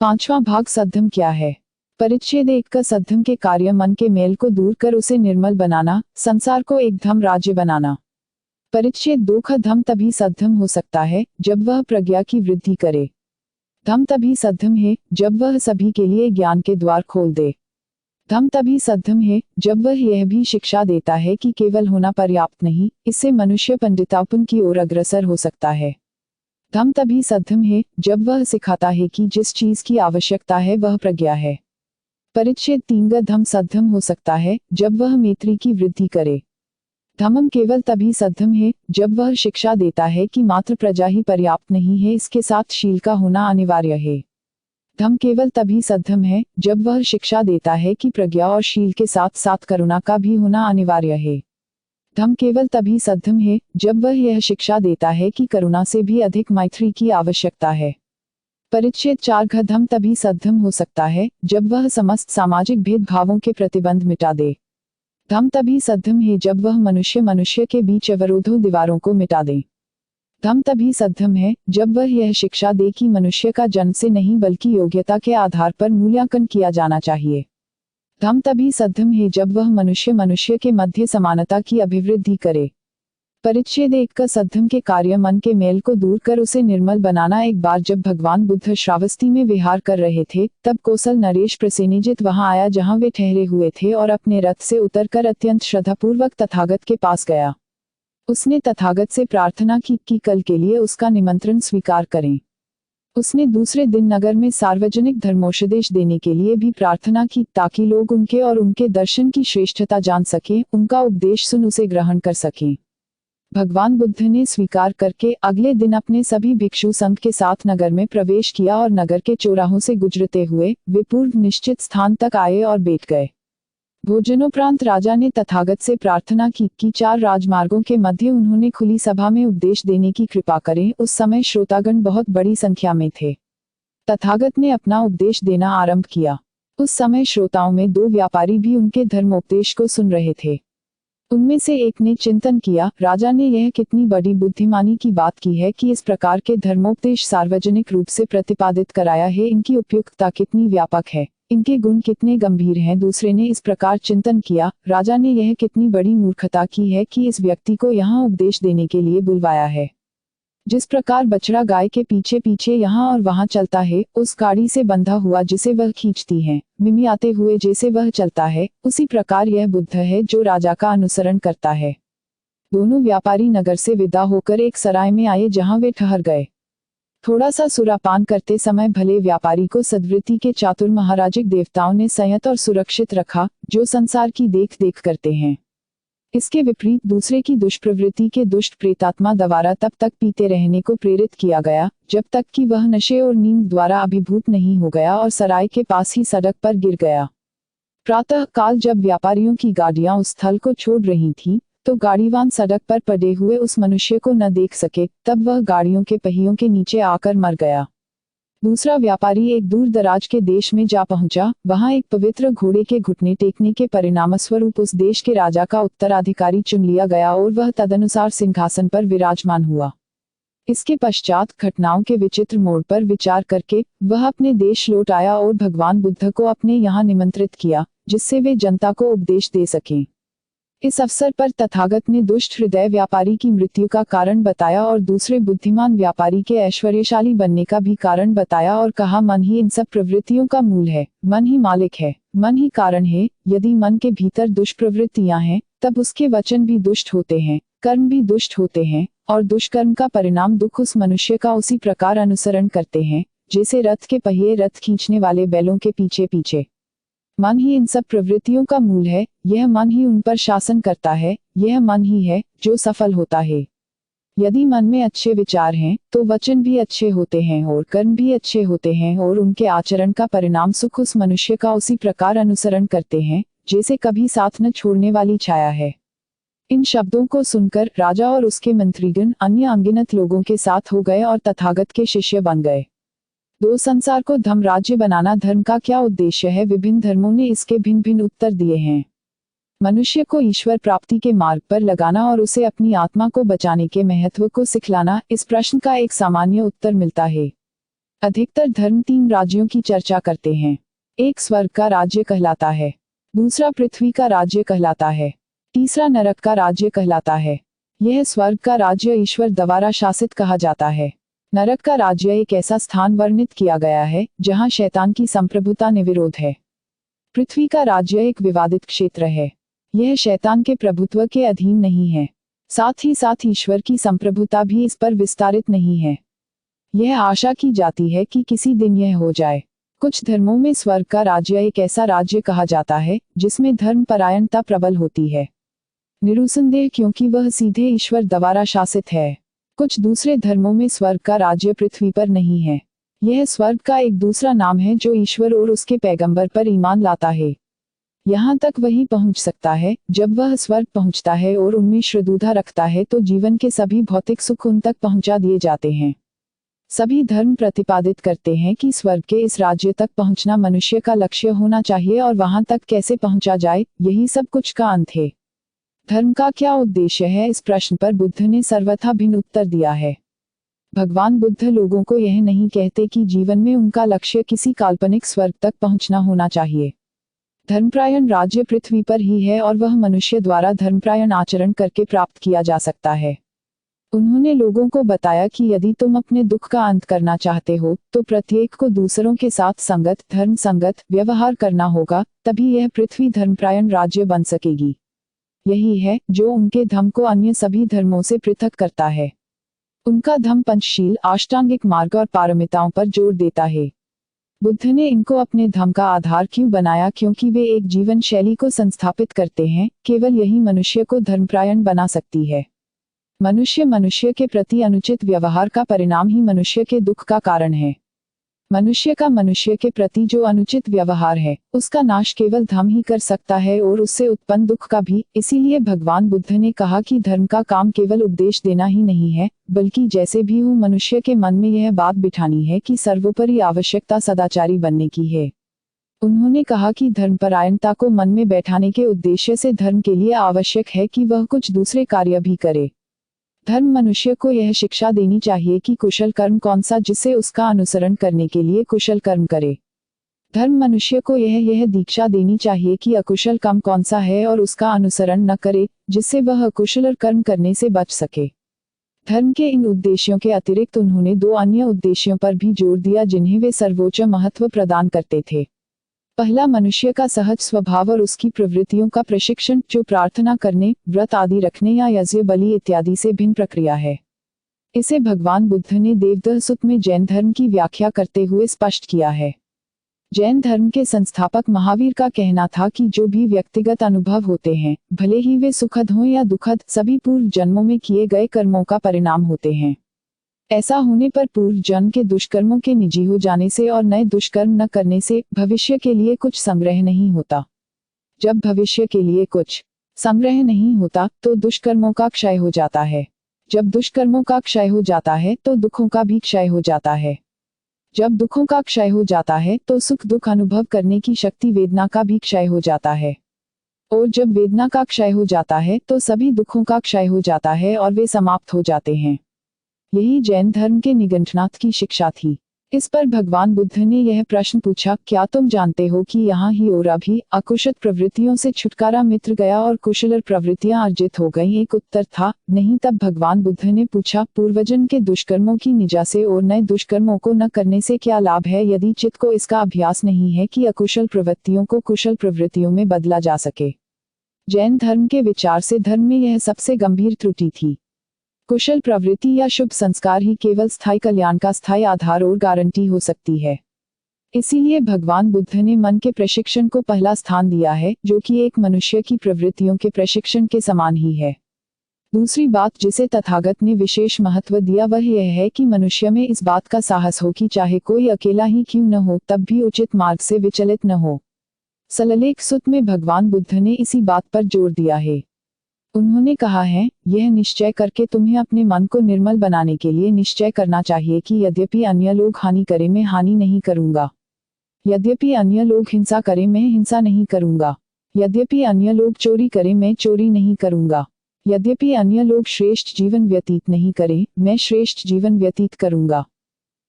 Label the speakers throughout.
Speaker 1: पांचवा भाग सद्धम क्या है। परिच्छेद 1 का सद्धम के कार्य मन के मेल को दूर कर उसे निर्मल बनाना, संसार को एक धम राज्य बनाना। परिच्छेद 2 का धम तभी सद्धम हो सकता है जब वह प्रज्ञा की वृद्धि करे। धम तभी सद्धम है जब वह सभी के लिए ज्ञान के द्वार खोल दे। धम तभी सद्धम है जब वह यह भी शिक्षा देता है कि केवल होना पर्याप्त नहीं, इससे मनुष्य पंडितापन की ओर अग्रसर हो सकता है। धम तभी सद्धम है जब वह सिखाता है कि जिस चीज की आवश्यकता है वह प्रज्ञा है। परिच्छेद 3 का धम सद्धम हो सकता है जब वह मैत्री की वृद्धि करे। धम्म केवल तभी सद्धम है जब वह शिक्षा देता है कि मात्र प्रजा ही पर्याप्त नहीं है, इसके साथ शील का होना अनिवार्य है। धम केवल तभी सद्धम है जब वह शिक्षा देता है कि प्रज्ञा और शील के साथ साथ करुणा का भी होना अनिवार्य है। धम केवल तभी सद्धम है जब वह यह शिक्षा देता है कि करुणा से भी अधिक मैत्री की आवश्यकता है। परिच्छेद 4 का धम तभी सद्धम हो सकता है जब वह समस्त सामाजिक भेदभावों के प्रतिबंध मिटा दे। धम तभी सद्धम है जब वह मनुष्य के बीच अवरोधों दीवारों को मिटा दे। धम तभी सद्धम है जब वह यह शिक्षा दे कि मनुष्य का जन्म से नहीं बल्कि योग्यता के आधार पर मूल्यांकन किया जाना चाहिए। धम तभी सद्धम है जब वह मनुष्य के मध्य समानता की अभिवृद्धि करे। परिच्छेद 1 का सद्धम के कार्य मन के मेल को दूर कर उसे निर्मल बनाना। एक बार जब भगवान बुद्ध श्रावस्ती में विहार कर रहे थे, तब कौशल नरेश प्रसेनजित वहां आया जहां वे ठहरे हुए थे और अपने रथ से उतरकर अत्यंत श्रद्धापूर्वक तथागत के पास गया। उसने तथागत से प्रार्थना की कि कल के लिए उसका निमंत्रण स्वीकार करें। उसने दूसरे दिन नगर में सार्वजनिक धर्मोपदेश देने के लिए भी प्रार्थना की ताकि लोग उनके और उनके दर्शन की श्रेष्ठता जान सकें, उनका उपदेश सुन उसे ग्रहण कर सकें। भगवान बुद्ध ने स्वीकार करके अगले दिन अपने सभी भिक्षु संघ के साथ नगर में प्रवेश किया और नगर के चौराहों से गुजरते हुए वे पूर्व निश्चित स्थान तक आए और बैठ गए। भोजनोपरांत राजा ने तथागत से प्रार्थना की कि 4 राजमार्गों के मध्य उन्होंने खुली सभा में उपदेश देने की कृपा करें। उस समय श्रोतागण बहुत बड़ी संख्या में थे। तथागत ने अपना उपदेश देना आरंभ किया। उस समय श्रोताओं में 2 व्यापारी भी उनके धर्मोपदेश को सुन रहे थे। उनमें से एक ने चिंतन किया, राजा ने यह कितनी बड़ी बुद्धिमानी की बात की है कि इस प्रकार के धर्मोपदेश सार्वजनिक रूप से प्रतिपादित कराया है। इनकी उपयुक्तता कितनी व्यापक है, इनके गुण कितने गंभीर हैं। दूसरे ने इस प्रकार चिंतन किया, राजा ने यह कितनी बड़ी मूर्खता की है कि इस व्यक्ति को यहाँ उपदेश देने के लिए बुलवाया है। जिस प्रकार बछड़ा गाय के पीछे पीछे यहाँ और वहाँ चलता है, उस गाड़ी से बंधा हुआ जिसे वह खींचती है, मिमियाते हुए जैसे वह चलता है, उसी प्रकार यह बुद्ध है जो राजा का अनुसरण करता है। दोनों व्यापारी नगर से विदा होकर एक सराय में आए जहाँ वे ठहर गए। थोड़ा सा सुरापान करते समय भले व्यापारी को सद्वृत्ति के चातुर महाराजिक देवताओं ने संयत और सुरक्षित रखा, जो संसार की देख देख करते हैं। इसके विपरीत दूसरे की दुष्प्रवृत्ति के दुष्ट प्रेतात्मा द्वारा तब तक पीते रहने को प्रेरित किया गया जब तक कि वह नशे और नींद द्वारा अभिभूत नहीं हो गया और सराय के पास ही सड़क पर गिर गया। प्रातः काल जब व्यापारियों की गाड़ियां उस स्थल को छोड़ रही थीं, तो गाड़ीवान सड़क पर पड़े हुए उस मनुष्य को न देख सके, तब वह गाड़ियों के पहियों के नीचे आकर मर गया। दूसरा व्यापारी एक दूर दराज के देश में जा पहुंचा। वहां एक पवित्र घोड़े के घुटने टेकने के परिणामस्वरूप उस देश के राजा का उत्तराधिकारी चुन लिया गया और वह तदनुसार सिंहासन पर विराजमान हुआ। इसके पश्चात घटनाओं के विचित्र मोड़ पर विचार करके वह अपने देश लौट आया और भगवान बुद्ध को अपने यहाँ निमंत्रित किया, जिससे वे जनता को उपदेश दे सकें। इस अवसर पर तथागत ने दुष्ट हृदय व्यापारी की मृत्यु का कारण बताया और दूसरे बुद्धिमान व्यापारी के ऐश्वर्यशाली बनने का भी कारण बताया और कहा, मन ही इन सब प्रवृत्तियों का मूल है, मन ही मालिक है, मन ही कारण है। यदि मन के भीतर दुष्प्रवृत्तियां हैं, तब उसके वचन भी दुष्ट होते हैं, कर्म भी दुष्ट होते हैं और दुष्कर्म का परिणाम दुख उस मनुष्य का उसी प्रकार अनुसरण करते हैं जैसे रथ के पहिए रथ खींचने वाले बैलों के पीछे पीछे। मन ही इन सब प्रवृत्तियों का मूल है, यह मन ही उन पर शासन करता है, यह मन ही है जो सफल होता है। यदि मन में अच्छे विचार हैं, तो वचन भी अच्छे होते हैं और कर्म भी अच्छे होते हैं और उनके आचरण का परिणाम सुख उस मनुष्य का उसी प्रकार अनुसरण करते हैं जैसे कभी साथ न छोड़ने वाली छाया है। इन शब्दों को सुनकर राजा और उसके मंत्रीगण अन्य अनगिनत लोगों के साथ हो गए और तथागत के शिष्य बन गए। 2 संसार को धर्म राज्य बनाना। धर्म का क्या उद्देश्य है? विभिन्न धर्मों ने इसके भिन्न भिन्न उत्तर दिए हैं। मनुष्य को ईश्वर प्राप्ति के मार्ग पर लगाना और उसे अपनी आत्मा को बचाने के महत्व को सिखलाना, इस प्रश्न का एक सामान्य उत्तर मिलता है। अधिकतर धर्म 3 राज्यों की चर्चा करते हैं। एक स्वर्ग का राज्य कहलाता है, दूसरा पृथ्वी का राज्य कहलाता है, तीसरा नरक का राज्य कहलाता है। यह स्वर्ग का राज्य ईश्वर द्वारा शासित कहा जाता है। नरक का राज्य एक ऐसा स्थान वर्णित किया गया है जहां शैतान की संप्रभुता निर्विरोध है। पृथ्वी का राज्य एक विवादित क्षेत्र है। यह शैतान के प्रभुत्व के अधीन नहीं है। साथ ही साथ ईश्वर की संप्रभुता भी इस पर विस्तारित नहीं है। यह आशा की जाती है कि किसी दिन यह हो जाए। कुछ धर्मों में स्वर्ग का राज्य एक ऐसा राज्य कहा जाता है जिसमें धर्मपरायणता प्रबल होती है, निरुसंदेह, क्योंकि वह सीधे ईश्वर द्वारा शासित है। कुछ दूसरे धर्मों में स्वर्ग का राज्य पृथ्वी पर नहीं है। यह स्वर्ग का एक दूसरा नाम है जो ईश्वर और उसके पैगंबर पर ईमान लाता है। यहाँ तक वही पहुँच सकता है। जब वह स्वर्ग पहुँचता है और उनमें श्रद्धा रखता है तो जीवन के सभी भौतिक सुख उन तक पहुँचा दिए जाते हैं। सभी धर्म प्रतिपादित करते हैं कि स्वर्ग के इस राज्य तक पहुँचना मनुष्य का लक्ष्य होना चाहिए और वहां तक कैसे पहुँचा जाए, यही सब कुछ का अंत है। धर्म का क्या उद्देश्य है, इस प्रश्न पर बुद्ध ने सर्वथा भिन्न उत्तर दिया है। भगवान बुद्ध लोगों को यह नहीं कहते कि जीवन में उनका लक्ष्य किसी काल्पनिक स्वर्ग तक पहुंचना होना चाहिए। धर्मप्रायण राज्य पृथ्वी पर ही है और वह मनुष्य द्वारा धर्मप्रायण आचरण करके प्राप्त किया जा सकता है। उन्होंने लोगों को बताया कि यदि तुम अपने दुख का अंत करना चाहते हो तो प्रत्येक को दूसरों के साथ संगत, धर्म संगत व्यवहार करना होगा, तभी यह पृथ्वी धर्मप्रायण राज्य बन सकेगी। यही है जो उनके धर्म को अन्य सभी धर्मों से पृथक करता है। उनका धर्म पंचशील, अष्टांगिक मार्ग और पारमिताओं पर जोर देता है। बुद्ध ने इनको अपने धर्म का आधार क्यों बनाया? क्योंकि वे एक जीवन शैली को संस्थापित करते हैं। केवल यही मनुष्य को धर्मप्रायण बना सकती है। मनुष्य के प्रति अनुचित व्यवहार का परिणाम ही मनुष्य के दुख का कारण है। मनुष्य के प्रति जो अनुचित व्यवहार है उसका नाश केवल धर्म ही कर सकता है और उससे उत्पन्न दुख का भी। इसीलिए भगवान बुद्ध ने कहा कि धर्म का काम केवल उपदेश देना ही नहीं है, बल्कि जैसे भी हो मनुष्य के मन में यह बात बिठानी है कि सर्वोपरि आवश्यकता सदाचारी बनने की है। उन्होंने कहा कि धर्मपरायणता को मन में बैठाने के उद्देश्य से धर्म के लिए आवश्यक है कि वह कुछ दूसरे कार्य भी करे। धर्म मनुष्य को यह शिक्षा देनी चाहिए कि कुशल कर्म कौन सा, जिससे उसका अनुसरण करने के लिए कुशल कर्म करे। धर्म मनुष्य को यह दीक्षा देनी चाहिए कि अकुशल कर्म कौन सा है और उसका अनुसरण न करे, जिससे वह अकुशल कर्म करने से बच सके। धर्म के इन उद्देश्यों के अतिरिक्त उन्होंने 2 अन्य उद्देश्यों पर भी जोर दिया जिन्हें वे सर्वोच्च महत्व प्रदान करते थे। पहला, मनुष्य का सहज स्वभाव और उसकी प्रवृत्तियों का प्रशिक्षण, जो प्रार्थना करने, व्रत आदि रखने या यज्ञ बलि इत्यादि से भिन्न प्रक्रिया है। इसे भगवान बुद्ध ने देवदह सुत्त में जैन धर्म की व्याख्या करते हुए स्पष्ट किया है। जैन धर्म के संस्थापक महावीर का कहना था कि जो भी व्यक्तिगत अनुभव होते हैं, भले ही वे सुखद हों या दुखद, सभी पूर्व जन्मों में किए गए कर्मों का परिणाम होते हैं। ऐसा होने पर पूर्व जन्म के दुष्कर्मों के निजी हो जाने से और नए दुष्कर्म न करने से भविष्य के लिए कुछ संग्रह नहीं होता। जब भविष्य के लिए कुछ संग्रह नहीं होता तो दुष्कर्मों का क्षय हो जाता है। जब दुष्कर्मों का क्षय हो जाता है तो दुखों का भी क्षय हो जाता है। जब दुखों का क्षय हो जाता है तो सुख दुख अनुभव करने की शक्ति वेदना का भी क्षय हो जाता है। और जब वेदना का क्षय हो जाता है तो सभी दुखों का क्षय हो जाता है और वे समाप्त हो जाते हैं। यही जैन धर्म के निगंठनाथ की शिक्षा थी। इस पर भगवान बुद्ध ने यह प्रश्न पूछा, क्या तुम जानते हो कि यहाँ ही और अभी अकुशल प्रवृत्तियों से छुटकारा मित्र गया और कुशल प्रवृत्तियां अर्जित हो गईं? एक उत्तर था, नहीं। तब भगवान बुद्ध ने पूछा, पूर्वजन्म के दुष्कर्मों की निजा से और नए दुष्कर्मों को न करने से क्या लाभ है, यदि चित्त को इसका अभ्यास नहीं है कि अकुशल प्रवृत्तियों को कुशल प्रवृत्तियों में बदला जा सके। जैन धर्म के विचार से धर्म में यह सबसे गंभीर त्रुटि थी। कुशल प्रवृत्ति या शुभ संस्कार ही केवल स्थायी कल्याण का स्थायी आधार और गारंटी हो सकती है। इसीलिए भगवान बुद्ध ने मन के प्रशिक्षण को पहला स्थान दिया है, जो कि एक मनुष्य की प्रवृत्तियों के प्रशिक्षण के समान ही है। दूसरी बात जिसे तथागत ने विशेष महत्व दिया वह यह है कि मनुष्य में इस बात का साहस हो कि चाहे कोई अकेला ही क्यों न हो तब भी उचित मार्ग से विचलित न हो। सललेख सुत्त में भगवान बुद्ध ने इसी बात पर जोर दिया है। उन्होंने कहा है, यह निश्चय करके तुम्हें अपने मन को निर्मल बनाने के लिए निश्चय करना चाहिए कि यद्यपि अन्य लोग हानि करें मैं हानि नहीं करूंगा। यद्यपि अन्य लोग हिंसा करें मैं हिंसा नहीं करूंगा। यद्यपि अन्य लोग चोरी करें मैं चोरी नहीं करूंगा। यद्यपि अन्य लोग श्रेष्ठ जीवन व्यतीत नहीं करें मैं श्रेष्ठ जीवन व्यतीत करूंगा।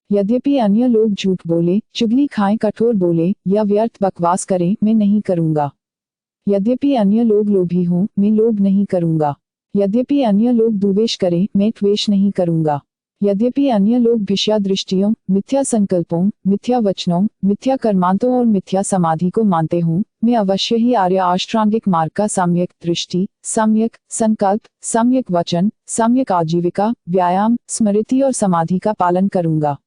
Speaker 1: यद्यपि अन्य लोग झूठ बोले, चुगली खाएं, कठोर बोले या व्यर्थ बकवास करें, मैं नहीं करूंगा। यद्यपि अन्य लोग लोभी हों, मैं लोभ नहीं करूंगा। यद्यपि अन्य लोग द्वेष करें, मैं द्वेष नहीं करूंगा। यद्यपि अन्य लोग भिष्या दृष्टियों, मिथ्या संकल्पों, मिथ्या वचनों, मिथ्या कर्मांतों और मिथ्या समाधि को मानते हों, मैं अवश्य ही आर्य अष्टांगिक मार्ग का सम्यक दृष्टि, सम्यक संकल्प, सम्यक वचन, सम्यक आजीविका, व्यायाम, स्मृति और समाधि का पालन करूंगा।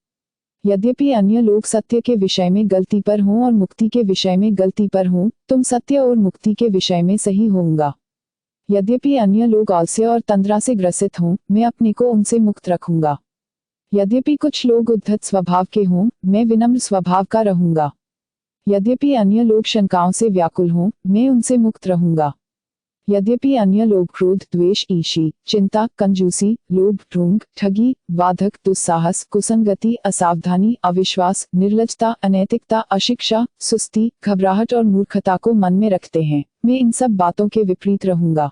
Speaker 1: यद्यपि अन्य लोग सत्य के विषय में गलती पर हों और मुक्ति के विषय में गलती पर हों, तुम सत्य और मुक्ति के विषय में सही होऊंगा। यद्यपि अन्य लोग आलस्य और तंद्रा से ग्रसित हों, मैं अपने को उनसे मुक्त रखूंगा। यद्यपि कुछ लोग उद्धत स्वभाव के हों, मैं विनम्र स्वभाव का रहूंगा। यद्यपि अन्य लोग शंकाओं से व्याकुल हों, मैं उनसे मुक्त रहूंगा। यद्यपि अन्य लोग क्रोध, द्वेष, ईर्ष्या, चिंता, कंजूसी, लोभ, ढोंग, ठगी, वादक, दुस्साहस, कुसंगति, असावधानी, अविश्वास, निर्लजता, अनैतिकता, अशिक्षा, सुस्ती, घबराहट और मूर्खता को मन में रखते हैं, मैं इन सब बातों के विपरीत रहूंगा।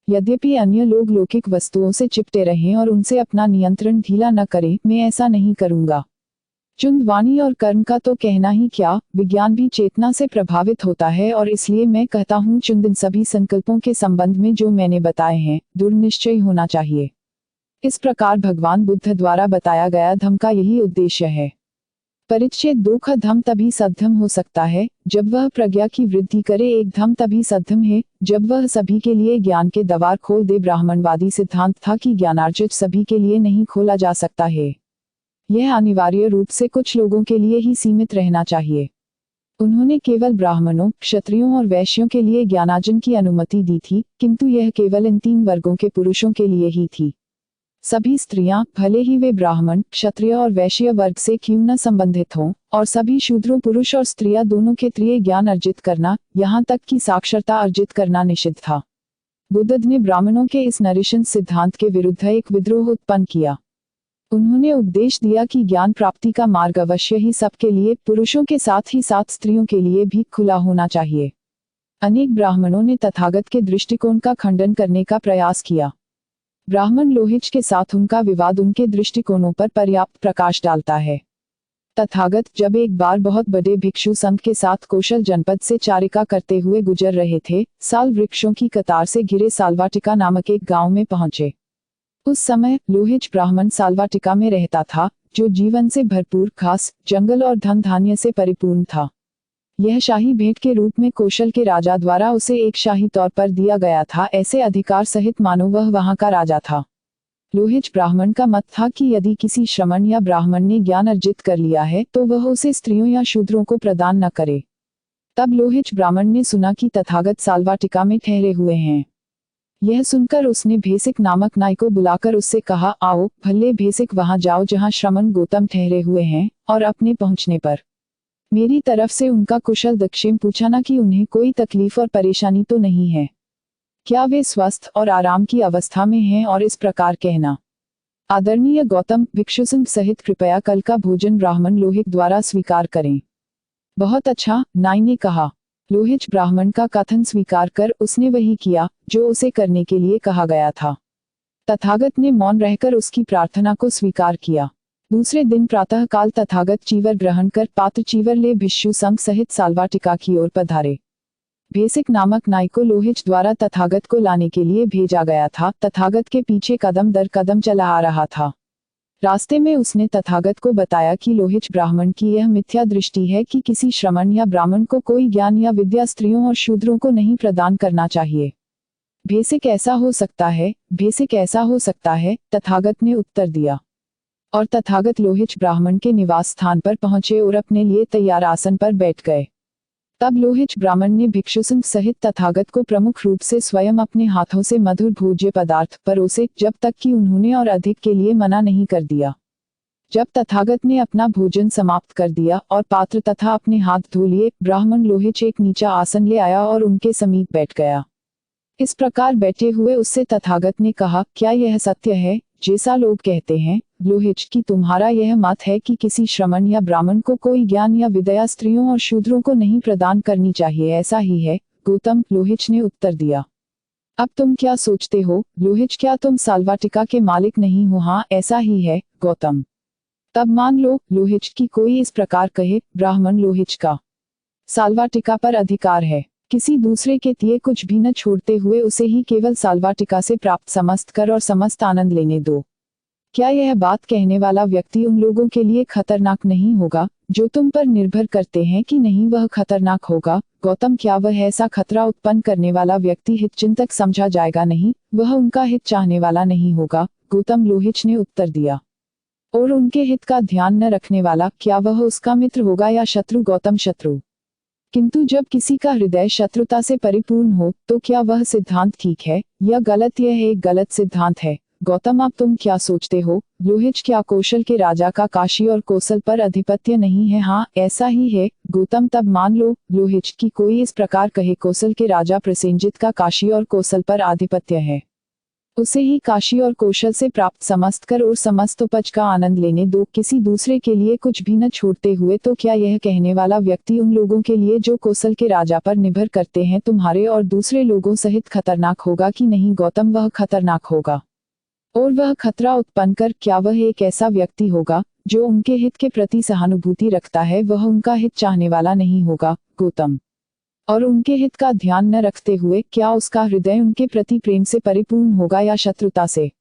Speaker 1: यद्यपि अन्य लोग लौकिक वस्तुओं से चिपटे रहें और उनसे अपना नियंत्रण ढीला न करें, मैं ऐसा नहीं करूंगा। चुंद वाणी और कर्म का तो कहना ही क्या, विज्ञान भी चेतना से प्रभावित होता है और इसलिए मैं कहता हूँ चुंद इन सभी संकल्पों के संबंध में जो मैंने बताए हैं, दृढ़ निश्चय होना चाहिए। इस प्रकार भगवान बुद्ध द्वारा बताया गया धम्म का यही उद्देश्य है। परिच्छेद 2 का धम्म तभी सद्धम्म हो सकता है जब वह प्रज्ञा की वृद्धि करे। एक धम्म तभी सद्धम्म है जब वह सभी के लिए ज्ञान के द्वार खोल दे। ब्राह्मणवादी सिद्धांत था कि ज्ञानार्जित सभी के लिए नहीं खोला जा सकता है, यह अनिवार्य रूप से कुछ लोगों के लिए ही सीमित रहना चाहिए। उन्होंने केवल ब्राह्मणों, क्षत्रियों और वैश्यों के लिए ज्ञानार्जन की अनुमति दी थी, किंतु यह केवल इन 3 वर्गों के पुरुषों के लिए ही थी। सभी स्त्रियां, भले ही वे ब्राह्मण, क्षत्रिय और वैश्य वर्ग से क्यों न संबंधित हों, और सभी शूद्रों, पुरुष और स्त्रियां दोनों क्षेत्रीय ज्ञान अर्जित करना, यहाँ तक कि साक्षरता अर्जित करना निषिद्ध था। बुद्ध ने ब्राह्मणों के इस नरिशंस सिद्धांत के विरुद्ध एक विद्रोह उत्पन्न किया। उन्होंने उपदेश दिया कि ज्ञान प्राप्ति का मार्ग अवश्य ही सबके लिए, पुरुषों के साथ ही साथ स्त्रियों के लिए भी खुला होना चाहिए। अनेक ब्राह्मणों ने तथागत के दृष्टिकोण का खंडन करने का प्रयास किया। ब्राह्मण लोहिच के साथ उनका विवाद उनके दृष्टिकोणों पर पर्याप्त प्रकाश डालता है। तथागत जब एक बार बहुत बड़े भिक्षु संघ के साथ कौशल जनपद से चारिका करते हुए गुजर रहे थे, साल वृक्षों की कतार से घिरे साल्वाटिका नामक एक गांव में पहुंचे। उस समय लोहिच ब्राह्मण साल्वाटिका में रहता था, जो जीवन से भरपूर घास, जंगल और धन धान्य से परिपूर्ण था। यह शाही भेंट के रूप में कौशल के राजा द्वारा उसे एक शाही तौर पर दिया गया था, ऐसे अधिकार सहित मानो वह वहां का राजा था। लोहिच ब्राह्मण का मत था कि यदि किसी श्रमण या ब्राह्मण ने ज्ञान अर्जित कर लिया है तो वह उसे स्त्रियों या शूद्रों को प्रदान न करे। तब लोहिच ब्राह्मण ने सुना कि तथागत साल्वाटिका में ठहरे हुए हैं। यह सुनकर उसने भेसिक नामक नाई को बुलाकर उससे कहा, आओ भल्ले भेसिक, वहां जाओ जहां श्रमण गौतम ठहरे हुए हैं, और अपने पहुंचने पर मेरी तरफ से उनका कुशल दक्षेम पूछना कि उन्हें कोई तकलीफ और परेशानी तो नहीं है, क्या वे स्वस्थ और आराम की अवस्था में हैं, और इस प्रकार कहना, आदरणीय गौतम, भिक्षु सिंह सहित कृपया कल का भोजन ब्राह्मण लोहित द्वारा स्वीकार करें। बहुत अच्छा, नाई ने कहा। लोहिच ब्राह्मण का कथन स्वीकार कर उसने वही किया जो उसे करने के लिए कहा गया था। तथागत ने मौन रहकर उसकी प्रार्थना को स्वीकार किया। दूसरे दिन प्रातः काल तथागत चीवर ग्रहण कर पात्र चीवर ले भिक्षु संघ सहित साल्वाटिका की ओर पधारे। भेसिक नामक नाई को लोहिच द्वारा तथागत को लाने के लिए भेजा गया था। तथागत के पीछे कदम दर कदम चला आ रहा था। रास्ते में उसने तथागत को बताया कि लोहिच ब्राह्मण की यह मिथ्या दृष्टि है कि किसी श्रमण या ब्राह्मण को कोई ज्ञान या विद्या स्त्रियों और शूद्रों को नहीं प्रदान करना चाहिए। भेसिक ऐसा हो सकता है, भेसिक ऐसा हो सकता है, तथागत ने उत्तर दिया। और तथागत लोहिच ब्राह्मण के निवास स्थान पर पहुंचे और अपने लिए तैयार आसन पर बैठ गए। तब लोहिच ब्राह्मण ने भिक्षु सिंह सहित तथागत को प्रमुख रूप से स्वयं अपने हाथों से मधुर भोज्य पदार्थ परोसे, जब तक कि उन्होंने और अधिक के लिए मना नहीं कर दिया। जब तथागत ने अपना भोजन समाप्त कर दिया और पात्र तथा अपने हाथ धो लिए, ब्राह्मण लोहिच एक नीचा आसन ले आया और उनके समीप बैठ गया। इस प्रकार बैठे हुए उससे तथागत ने कहा, क्या यह सत्य है जैसा लोग कहते हैं, लोहिच, कि तुम्हारा यह मत है कि किसी श्रमण या ब्राह्मण को कोई ज्ञान या विद्या स्त्रियों और शूद्रों को नहीं प्रदान करनी चाहिए, ऐसा ही है? गौतम, लोहिच ने उत्तर दिया। अब तुम क्या सोचते हो, लोहिच, क्या तुम साल्वाटिका के मालिक नहीं हो? हाँ, ऐसा ही है, गौतम। तब मान लो लोहिच की कोई इस प्रकार कहे, ब्राह्मण लोहिच का साल्वाटिका पर अधिकार है, किसी दूसरे के दिए कुछ भी न छोड़ते हुए उसे ही केवल साल्वाटिका से प्राप्त समस्त कर और समस्त आनंद लेने दो। क्या यह बात कहने वाला व्यक्ति उन लोगों के लिए खतरनाक नहीं होगा जो तुम पर निर्भर करते हैं कि नहीं वह खतरनाक होगा? गौतम, क्या वह ऐसा खतरा उत्पन्न करने वाला व्यक्ति हितचिंतक समझा जाएगा? नहीं, वह उनका हित चाहने वाला नहीं होगा। गौतम लोहिच ने उत्तर दिया। और उनके हित का ध्यान न रखने वाला, क्या वह उसका मित्र होगा या शत्रु? गौतम, शत्रु। किंतु जब किसी का हृदय शत्रुता से परिपूर्ण हो तो क्या वह सिद्धांत ठीक है या गलत? यह एक गलत सिद्धांत है। गौतम, अब तुम क्या सोचते हो? लोहिच, क्या कौशल के राजा का काशी और कौशल पर अधिपत्य नहीं है? हाँ, ऐसा ही है। गौतम, तब मान लो लोहिच की कोई इस प्रकार कहे, कौशल के राजा प्रसेनजित का काशी और कौशल पर आधिपत्य है, उसे ही काशी और कौशल से प्राप्त समस्त कर और समस्त उपज का आनंद लेने दो, किसी दूसरे के लिए कुछ भी न छोड़ते हुए। तो क्या यह कहने वाला व्यक्ति उन लोगों के लिए जो कौशल के राजा पर निर्भर करते हैं तुम्हारे और दूसरे लोगों सहित खतरनाक होगा कि नहीं? गौतम, वह खतरनाक होगा। और वह खतरा उत्पन्न कर क्या वह एक ऐसा व्यक्ति होगा जो उनके हित के प्रति सहानुभूति रखता है? वह उनका हित चाहने वाला नहीं होगा। गौतम, और उनके हित का ध्यान न रखते हुए क्या उसका हृदय उनके प्रति प्रेम से परिपूर्ण होगा या शत्रुता से?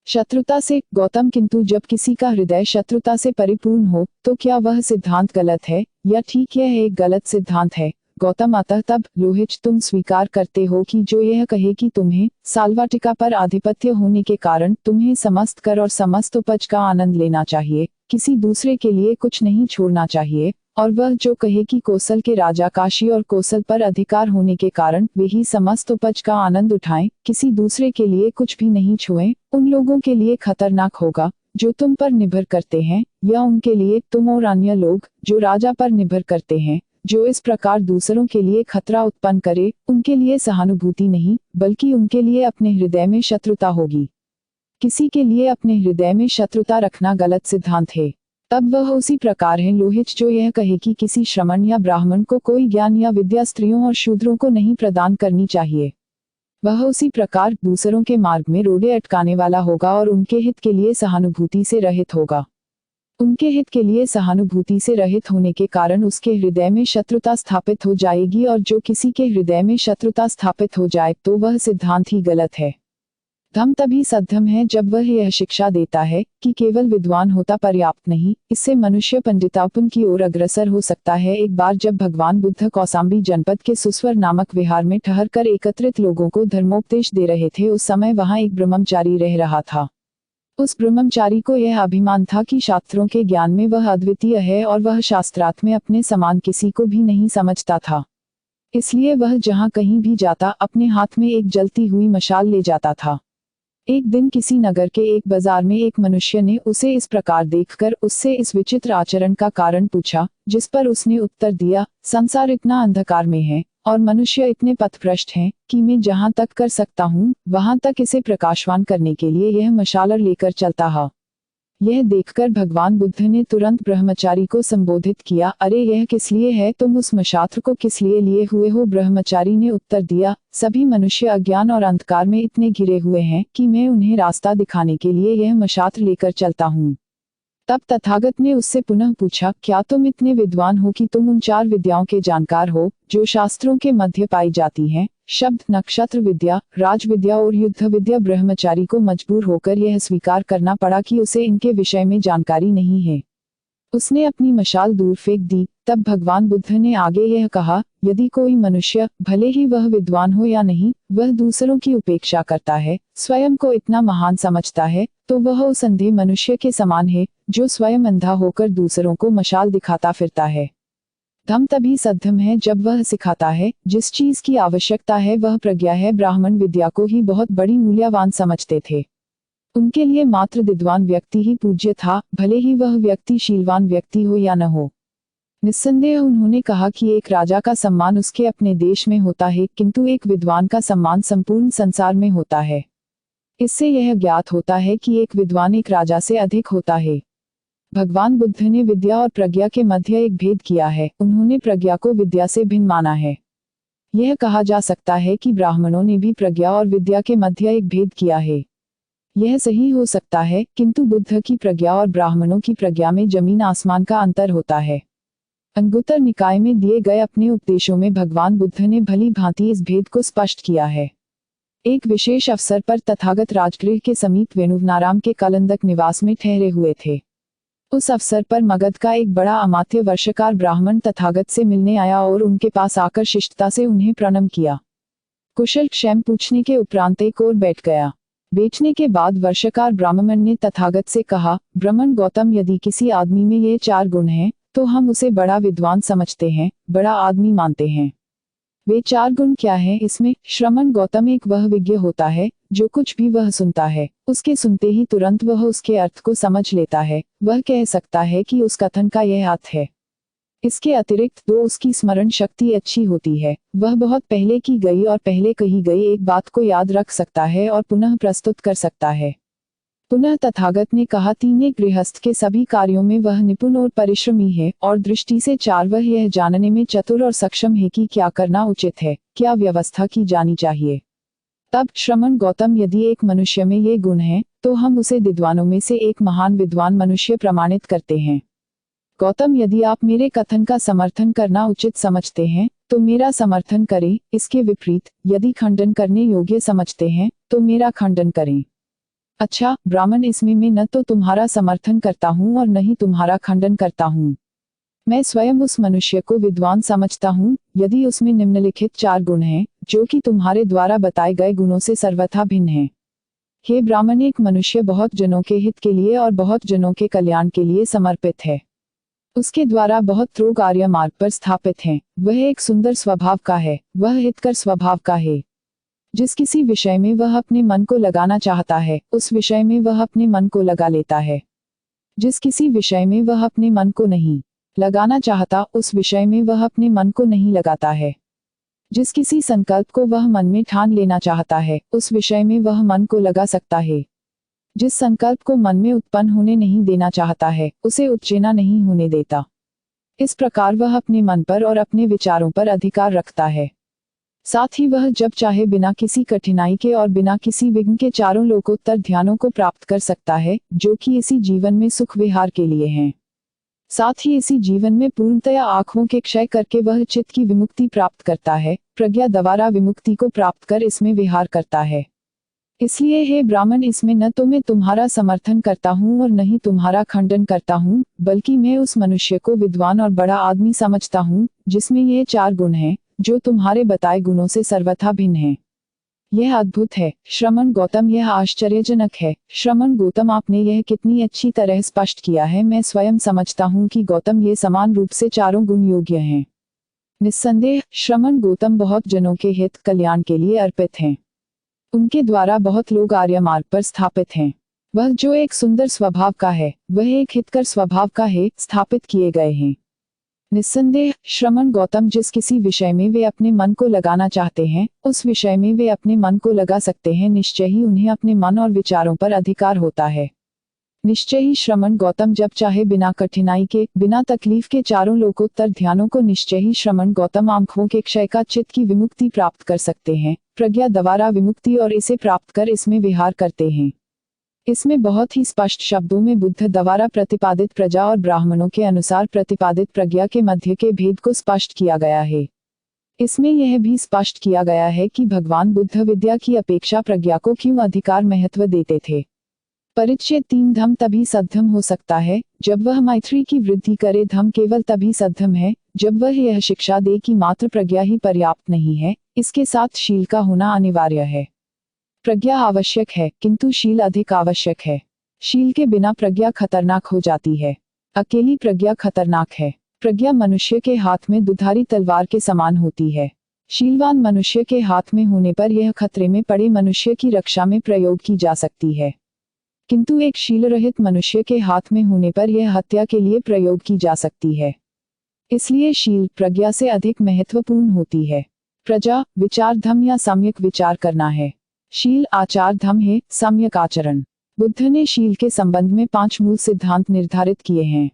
Speaker 1: शत्रुता से। गौतम, किंतु जब किसी का हृदय शत्रुता से परिपूर्ण हो तो क्या वह सिद्धांत गलत है या ठीक? यह एक गलत सिद्धांत है। गौतम, अतः तब लोहिच तुम स्वीकार करते हो कि जो यह कहे कि तुम्हें साल्वाटिका पर आधिपत्य होने के कारण तुम्हें समस्त कर और समस्त उपज का आनंद लेना चाहिए, किसी दूसरे के लिए कुछ नहीं छोड़ना चाहिए, और वह जो कहे कि कौशल के राजा काशी और कौशल पर अधिकार होने के कारण वे ही समस्त उपज का आनंद उठाएं, किसी दूसरे के लिए कुछ भी नहीं छुएं, उन लोगों के लिए खतरनाक होगा जो तुम पर निर्भर करते हैं, या उनके लिए तुम और अन्य लोग जो राजा पर निर्भर करते हैं, जो इस प्रकार दूसरों के लिए खतरा उत्पन्न करे, उनके लिए सहानुभूति नहीं बल्कि उनके लिए अपने हृदय में शत्रुता होगी। किसी के लिए अपने हृदय में शत्रुता रखना गलत सिद्धांत है। तब वह उसी प्रकार है लोहिच जो यह कहे कि किसी श्रमण या ब्राह्मण को कोई ज्ञान या विद्या स्त्रियों और शूद्रों को नहीं प्रदान करनी चाहिए। वह उसी प्रकार दूसरों के मार्ग में रोड़े अटकाने वाला होगा और उनके हित के लिए सहानुभूति से रहित होगा। उनके हित के लिए सहानुभूति से रहित होने के कारण उसके हृदय में शत्रुता स्थापित हो जाएगी, और जो किसी के हृदय में शत्रुता स्थापित हो जाए तो वह सिद्धांत ही गलत है। धम तभी सद्धम है जब वह यह शिक्षा देता है कि केवल विद्वान होता पर्याप्त नहीं, इससे मनुष्य पंडितापन की ओर अग्रसर हो सकता है। एक बार जब भगवान बुद्ध कौसाम्बी जनपद के सुस्वर नामक विहार में ठहरकर एकत्रित लोगों को धर्मोपदेश दे रहे थे, उस समय वहां एक ब्रह्मचारी रह रहा था। उस ब्रह्मचारी को यह अभिमान था कि शास्त्रों के ज्ञान में वह अद्वितीय है और वह शास्त्रार्थ में अपने समान किसी को भी नहीं समझता था। इसलिए वह जहां कहीं भी जाता अपने हाथ में एक जलती हुई मशाल ले जाता था। एक दिन किसी नगर के एक बाजार में एक मनुष्य ने उसे इस प्रकार देखकर उससे इस विचित्र आचरण का कारण पूछा, जिस पर उसने उत्तर दिया, संसार इतना अंधकार में है और मनुष्य इतने पथभ्रष्ट हैं कि मैं जहां तक कर सकता हूं वहां तक इसे प्रकाशवान करने के लिए यह मशाल लेकर चलता है। यह देखकर भगवान बुद्ध ने तुरंत ब्रह्मचारी को संबोधित किया, अरे यह किस लिए है? तुम उस मशात्र को किस लिए लिए हुए हो? ब्रह्मचारी ने उत्तर दिया, सभी मनुष्य अज्ञान और अंधकार में इतने घिरे हुए हैं कि मैं उन्हें रास्ता दिखाने के लिए यह मशात्र लेकर चलता हूँ। तब तथागत ने उससे पुनः पूछा, क्या तुम इतने विद्वान हो कि तुम उन 4 विद्याओं के जानकार हो जो शास्त्रों के मध्य पाई जाती हैं, शब्द, नक्षत्र विद्या, राज विद्या और युद्ध विद्या? ब्रह्मचारी को मजबूर होकर यह स्वीकार करना पड़ा कि उसे इनके विषय में जानकारी नहीं है। उसने अपनी मशाल दूर फेंक दी। तब भगवान बुद्ध ने आगे यह कहा, यदि कोई मनुष्य, भले ही वह विद्वान हो या नहीं, वह दूसरों की उपेक्षा करता है, स्वयं को इतना महान समझता है, तो वह उस अंधे मनुष्य के समान है जो स्वयं अंधा होकर दूसरों को मशाल दिखाता फिरता है। धम तभी सद्धम है जब वह सिखाता है जिस चीज की आवश्यकता है वह प्रज्ञा है। ब्राह्मण विद्या को ही बहुत बड़ी मूल्यवान समझते थे। उनके लिए मात्र विद्वान व्यक्ति ही पूज्य था, भले ही वह व्यक्ति शीलवान व्यक्ति हो या न हो। निस्संदेह उन्होंने कहा कि एक राजा का सम्मान उसके अपने देश में होता है, किंतु एक विद्वान का सम्मान संपूर्ण संसार में होता है। इससे यह ज्ञात होता है कि एक विद्वान एक राजा से अधिक होता है। भगवान बुद्ध ने विद्या और प्रज्ञा के मध्य एक भेद किया है। उन्होंने प्रज्ञा को विद्या से भिन्न माना है। यह कहा जा सकता है कि ब्राह्मणों ने भी प्रज्ञा और विद्या के मध्य एक भेद किया है। यह सही हो सकता है, किंतु बुद्ध की प्रज्ञा और ब्राह्मणों की प्रज्ञा में जमीन आसमान का अंतर होता है। अंगुत्तर निकाय में दिए गए अपने उपदेशों में भगवान बुद्ध ने भली भांति इस भेद को स्पष्ट किया है। एक विशेष अवसर पर तथागत राजगृह के समीप वेणुवनाराम के कलंदक निवास में ठहरे हुए थे। उस अवसर पर मगध का एक बड़ा अमात्य वर्षकार ब्राह्मण तथागत से मिलने आया और उनके पास आकर शिष्टता से उन्हें प्रणाम किया। कुशल क्षेम पूछने के उपरांत एक और बैठ गया। बैठने के बाद वर्षकार ब्राह्मण ने तथागत से कहा, ब्राह्मण गौतम, यदि किसी आदमी में ये 4 गुण हैं, तो हम उसे बड़ा विद्वान समझते हैं, बड़ा आदमी मानते हैं। वे 4 गुण क्या हैं? इसमें श्रमण गौतम, एक वह विज्ञ होता है जो कुछ भी वह सुनता है उसके सुनते ही तुरंत वह उसके अर्थ को समझ लेता है, वह कह सकता है कि उस कथन का यह अर्थ है। इसके अतिरिक्त 2, उसकी स्मरण शक्ति अच्छी होती है, वह बहुत पहले की गई और पहले कही गई एक बात को याद रख सकता है और पुनः प्रस्तुत कर सकता है। पुनः तथागत ने कहा, 3, एक गृहस्थ के सभी कार्यों में वह निपुण और परिश्रमी है, और दृष्टि से 4, वह यह जानने में चतुर और सक्षम है कि क्या करना उचित है, क्या व्यवस्था की जानी चाहिए। तब श्रमण गौतम, यदि एक मनुष्य में ये गुण हैं, तो हम उसे विद्वानों में से एक महान विद्वान मनुष्य प्रमाणित करते हैं। गौतम, यदि आप मेरे कथन का समर्थन करना उचित समझते हैं तो मेरा समर्थन करें, इसके विपरीत यदि खंडन करने योग्य समझते हैं तो मेरा खंडन करें। अच्छा ब्राह्मण, इसमें मैं न तो तुम्हारा समर्थन करता हूँ और न ही तुम्हारा खंडन करता हूँ। मैं स्वयं उस मनुष्य को विद्वान समझता हूँ यदि उसमें निम्नलिखित 4 गुण हैं, जो कि तुम्हारे द्वारा बताए गए गुणों से सर्वथा भिन्न हैं। हे ब्राह्मण, एक मनुष्य बहुत जनों के हित के लिए और बहुत जनों के कल्याण के लिए समर्पित है। उसके द्वारा बहुत लोग आर्य मार्ग पर स्थापित हैं। वह एक सुंदर स्वभाव का है, वह हितकर स्वभाव का है। जिस किसी विषय में वह अपने मन को लगाना चाहता है उस विषय में वह अपने मन को लगा लेता है। जिस किसी विषय में वह अपने मन को नहीं लगाना चाहता उस विषय में वह अपने मन को नहीं लगाता है। जिस किसी संकल्प को वह मन में ठान लेना चाहता है उस विषय में वह मन को लगा सकता है। जिस संकल्प को मन में उत्पन्न होने नहीं देना चाहता है उसे उच्चेना नहीं होने देता। इस प्रकार वह अपने मन पर और अपने विचारों पर अधिकार रखता है। साथ ही वह जब चाहे बिना किसी कठिनाई के और बिना किसी विघ्न के 4 लोकोत्तर ध्यानों को प्राप्त कर सकता है, जो कि इसी जीवन में सुख विहार के लिए हैं। साथ ही इसी जीवन में पूर्णतया आँखों के क्षय करके वह चित्त की विमुक्ति प्राप्त करता है, प्रज्ञा द्वारा विमुक्ति को प्राप्त कर इसमें विहार करता है। इसलिए हे ब्राह्मण, इसमें न तो मैं तुम्हारा समर्थन करता हूँ और न ही तुम्हारा खंडन करता हूँ, बल्कि मैं उस मनुष्य को विद्वान और बड़ा आदमी समझता हूँ जिसमें ये 4 गुण हैं, जो तुम्हारे बताए गुणों से सर्वथा भिन्न हैं। यह अद्भुत है श्रमण गौतम, यह आश्चर्यजनक है। श्रमण गौतम, आपने यह कितनी अच्छी तरह स्पष्ट किया है। मैं स्वयं समझता हूँ कि गौतम ये समान रूप से 4 गुण योग्य हैं। निस्संदेह श्रमण गौतम बहुत जनों के हित कल्याण के लिए अर्पित हैं। उनके द्वारा बहुत लोग आर्य मार्ग पर स्थापित हैं। वह जो एक सुंदर स्वभाव का है वह एक हितकर स्वभाव का है, स्थापित किए गए हैं। निस्संदेह श्रमण गौतम, जिस किसी विषय में वे अपने मन को लगाना चाहते हैं उस विषय में वे अपने मन को लगा सकते हैं। निश्चय ही उन्हें अपने मन और विचारों पर अधिकार होता है। निश्चय ही श्रमण गौतम जब चाहे बिना कठिनाई के, बिना तकलीफ के 4 लोकोत्तर ध्यानों को निश्चय ही श्रमण गौतम आंखों के क्षय का चित्त की विमुक्ति प्राप्त कर सकते हैं, प्रज्ञा द्वारा विमुक्ति, और इसे प्राप्त कर इसमें विहार करते हैं। इसमें बहुत ही स्पष्ट शब्दों में बुद्ध द्वारा प्रतिपादित प्रजा और ब्राह्मणों के अनुसार प्रतिपादित प्रज्ञा के मध्य के भेद को स्पष्ट किया गया है। इसमें यह भी स्पष्ट किया गया है कि भगवान बुद्ध विद्या की अपेक्षा प्रज्ञा को क्यों अधिकार महत्व देते थे। परिच्छेद 3 धम तभी सद्धम हो सकता है जब वह मैत्री की वृद्धि करे। धम केवल तभी सद्धम है जब वह यह शिक्षा दे कि मात्र प्रज्ञा ही पर्याप्त नहीं है, इसके साथ शील का होना अनिवार्य है। प्रज्ञा आवश्यक है किंतु शील अधिक आवश्यक है। शील के बिना प्रज्ञा खतरनाक हो जाती है। अकेली प्रज्ञा खतरनाक है। प्रज्ञा मनुष्य के हाथ में दुधारी तलवार के समान होती है। शीलवान मनुष्य के हाथ में होने पर यह खतरे में पड़े मनुष्य की रक्षा में प्रयोग की जा सकती है, किंतु एक शील रहित मनुष्य के हाथ में होने पर यह हत्या के लिए प्रयोग की जा सकती है। इसलिए शील प्रज्ञा से अधिक महत्वपूर्ण होती है। प्रजा विचार धम या सम्यक विचार करना है। शील आचार धम है, सम्यक आचरण। बुद्ध ने शील के संबंध में 5 मूल सिद्धांत निर्धारित किए हैं।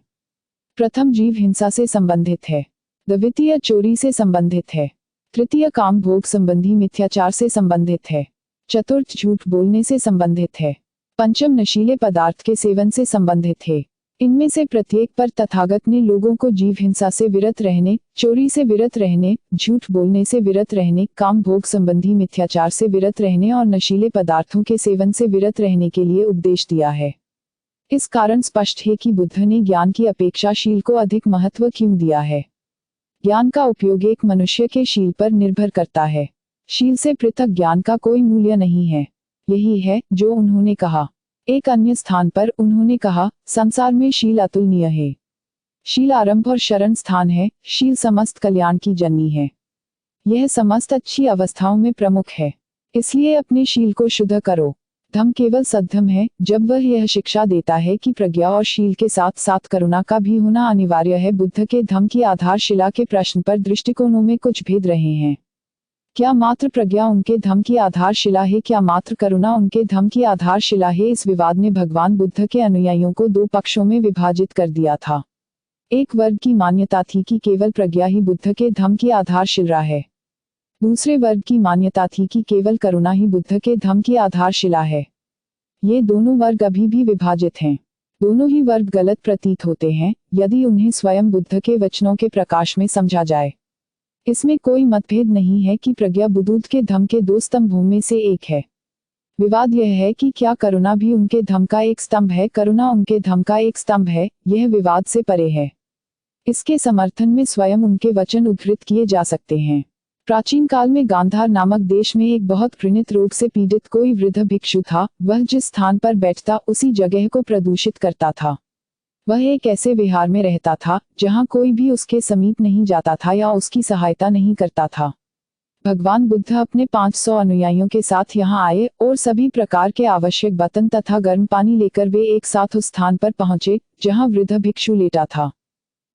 Speaker 1: प्रथम जीव हिंसा से संबंधित है। द्वितीय चोरी से संबंधित है। तृतीय काम भोग संबंधी मिथ्याचार से संबंधित है। चतुर्थ झूठ बोलने से संबंधित है। पंचम नशीले पदार्थ के सेवन से संबंधित है। इनमें से प्रत्येक पर तथागत ने लोगों को जीव हिंसा से विरत रहने, चोरी से विरत रहने, झूठ बोलने से विरत रहने, काम भोग संबंधी मिथ्याचार से विरत रहने और नशीले पदार्थों के सेवन से विरत रहने के लिए उपदेश दिया है। इस कारण स्पष्ट है कि बुद्ध ने ज्ञान की अपेक्षा शील को अधिक महत्व क्यों दिया है। ज्ञान का उपयोग एक मनुष्य के शील पर निर्भर करता है। शील से पृथक ज्ञान का कोई मूल्य नहीं है। यही है जो उन्होंने कहा। एक अन्य स्थान पर उन्होंने कहा, संसार में शील अतुलनीय है। शील आरंभ और शरण स्थान है। शील समस्त कल्याण की जननी है। यह समस्त अच्छी अवस्थाओं में प्रमुख है। इसलिए अपने शील को शुद्ध करो। धम्म केवल सद्धम्म है जब वह यह शिक्षा देता है कि प्रज्ञा और शील के साथ साथ करुणा का भी होना अनिवार्य है। बुद्ध के धम्म की आधारशिला के प्रश्न पर दृष्टिकोणों में कुछ भेद रहे हैं। क्या मात्र प्रज्ञा उनके धम्म की आधारशिला है, क्या मात्र करुणा उनके धम्म की आधारशिला है? इस विवाद ने भगवान बुद्ध के अनुयायियों को दो पक्षों में विभाजित कर दिया था। एक वर्ग की मान्यता थी कि केवल प्रज्ञा ही बुद्ध के धम्म की आधारशिला है। दूसरे वर्ग की मान्यता थी कि केवल करुणा ही बुद्ध के धम्म की आधारशिला है। ये दोनों वर्ग अभी भी विभाजित हैं। दोनों ही वर्ग गलत प्रतीत होते हैं यदि उन्हें स्वयं बुद्ध के वचनों के प्रकाश में समझा जाए। इसमें कोई मतभेद नहीं है कि प्रज्ञा बुद्ध के धम्म के दो स्तंभों में से एक है। विवाद यह है कि क्या करुणा भी उनके धम्म का एक स्तंभ है? करुणा उनके धम्म का एक स्तंभ है, यह विवाद से परे है। इसके समर्थन में स्वयं उनके वचन उद्धृत किए जा सकते हैं। प्राचीन काल में गांधार नामक देश में एक बहुत घृणित रोग से पीड़ित कोई वृद्ध भिक्षु था। वह जिस स्थान पर बैठता उसी जगह को प्रदूषित करता था। वह एक ऐसे विहार में रहता था जहां कोई भी उसके समीप नहीं जाता था या उसकी सहायता नहीं करता था। भगवान बुद्ध अपने 500 अनुयायियों के साथ यहाँ आए और सभी प्रकार के आवश्यक बर्तन तथा गर्म पानी लेकर वे एक साथ उस स्थान पर पहुंचे जहां वृद्ध भिक्षु लेटा था।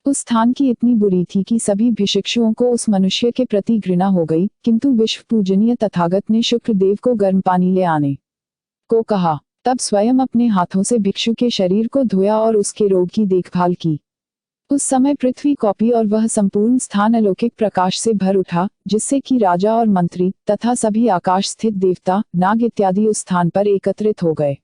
Speaker 1: उस स्थान की इतनी बुरी थी कि सभी भिक्षुओं को उस मनुष्य के प्रति घृणा हो गई, किंतु विश्व पूजनीय तथागत ने शुक्रदेव को गर्म पानी ले आने को कहा। तब स्वयं अपने हाथों से भिक्षु के शरीर को धोया और उसके रोग की देखभाल की। उस समय पृथ्वी कौपी और वह संपूर्ण स्थान अलौकिक प्रकाश से भर उठा, जिससे कि राजा और मंत्री तथा सभी आकाश स्थित देवता, नाग इत्यादि उस स्थान पर एकत्रित हो गए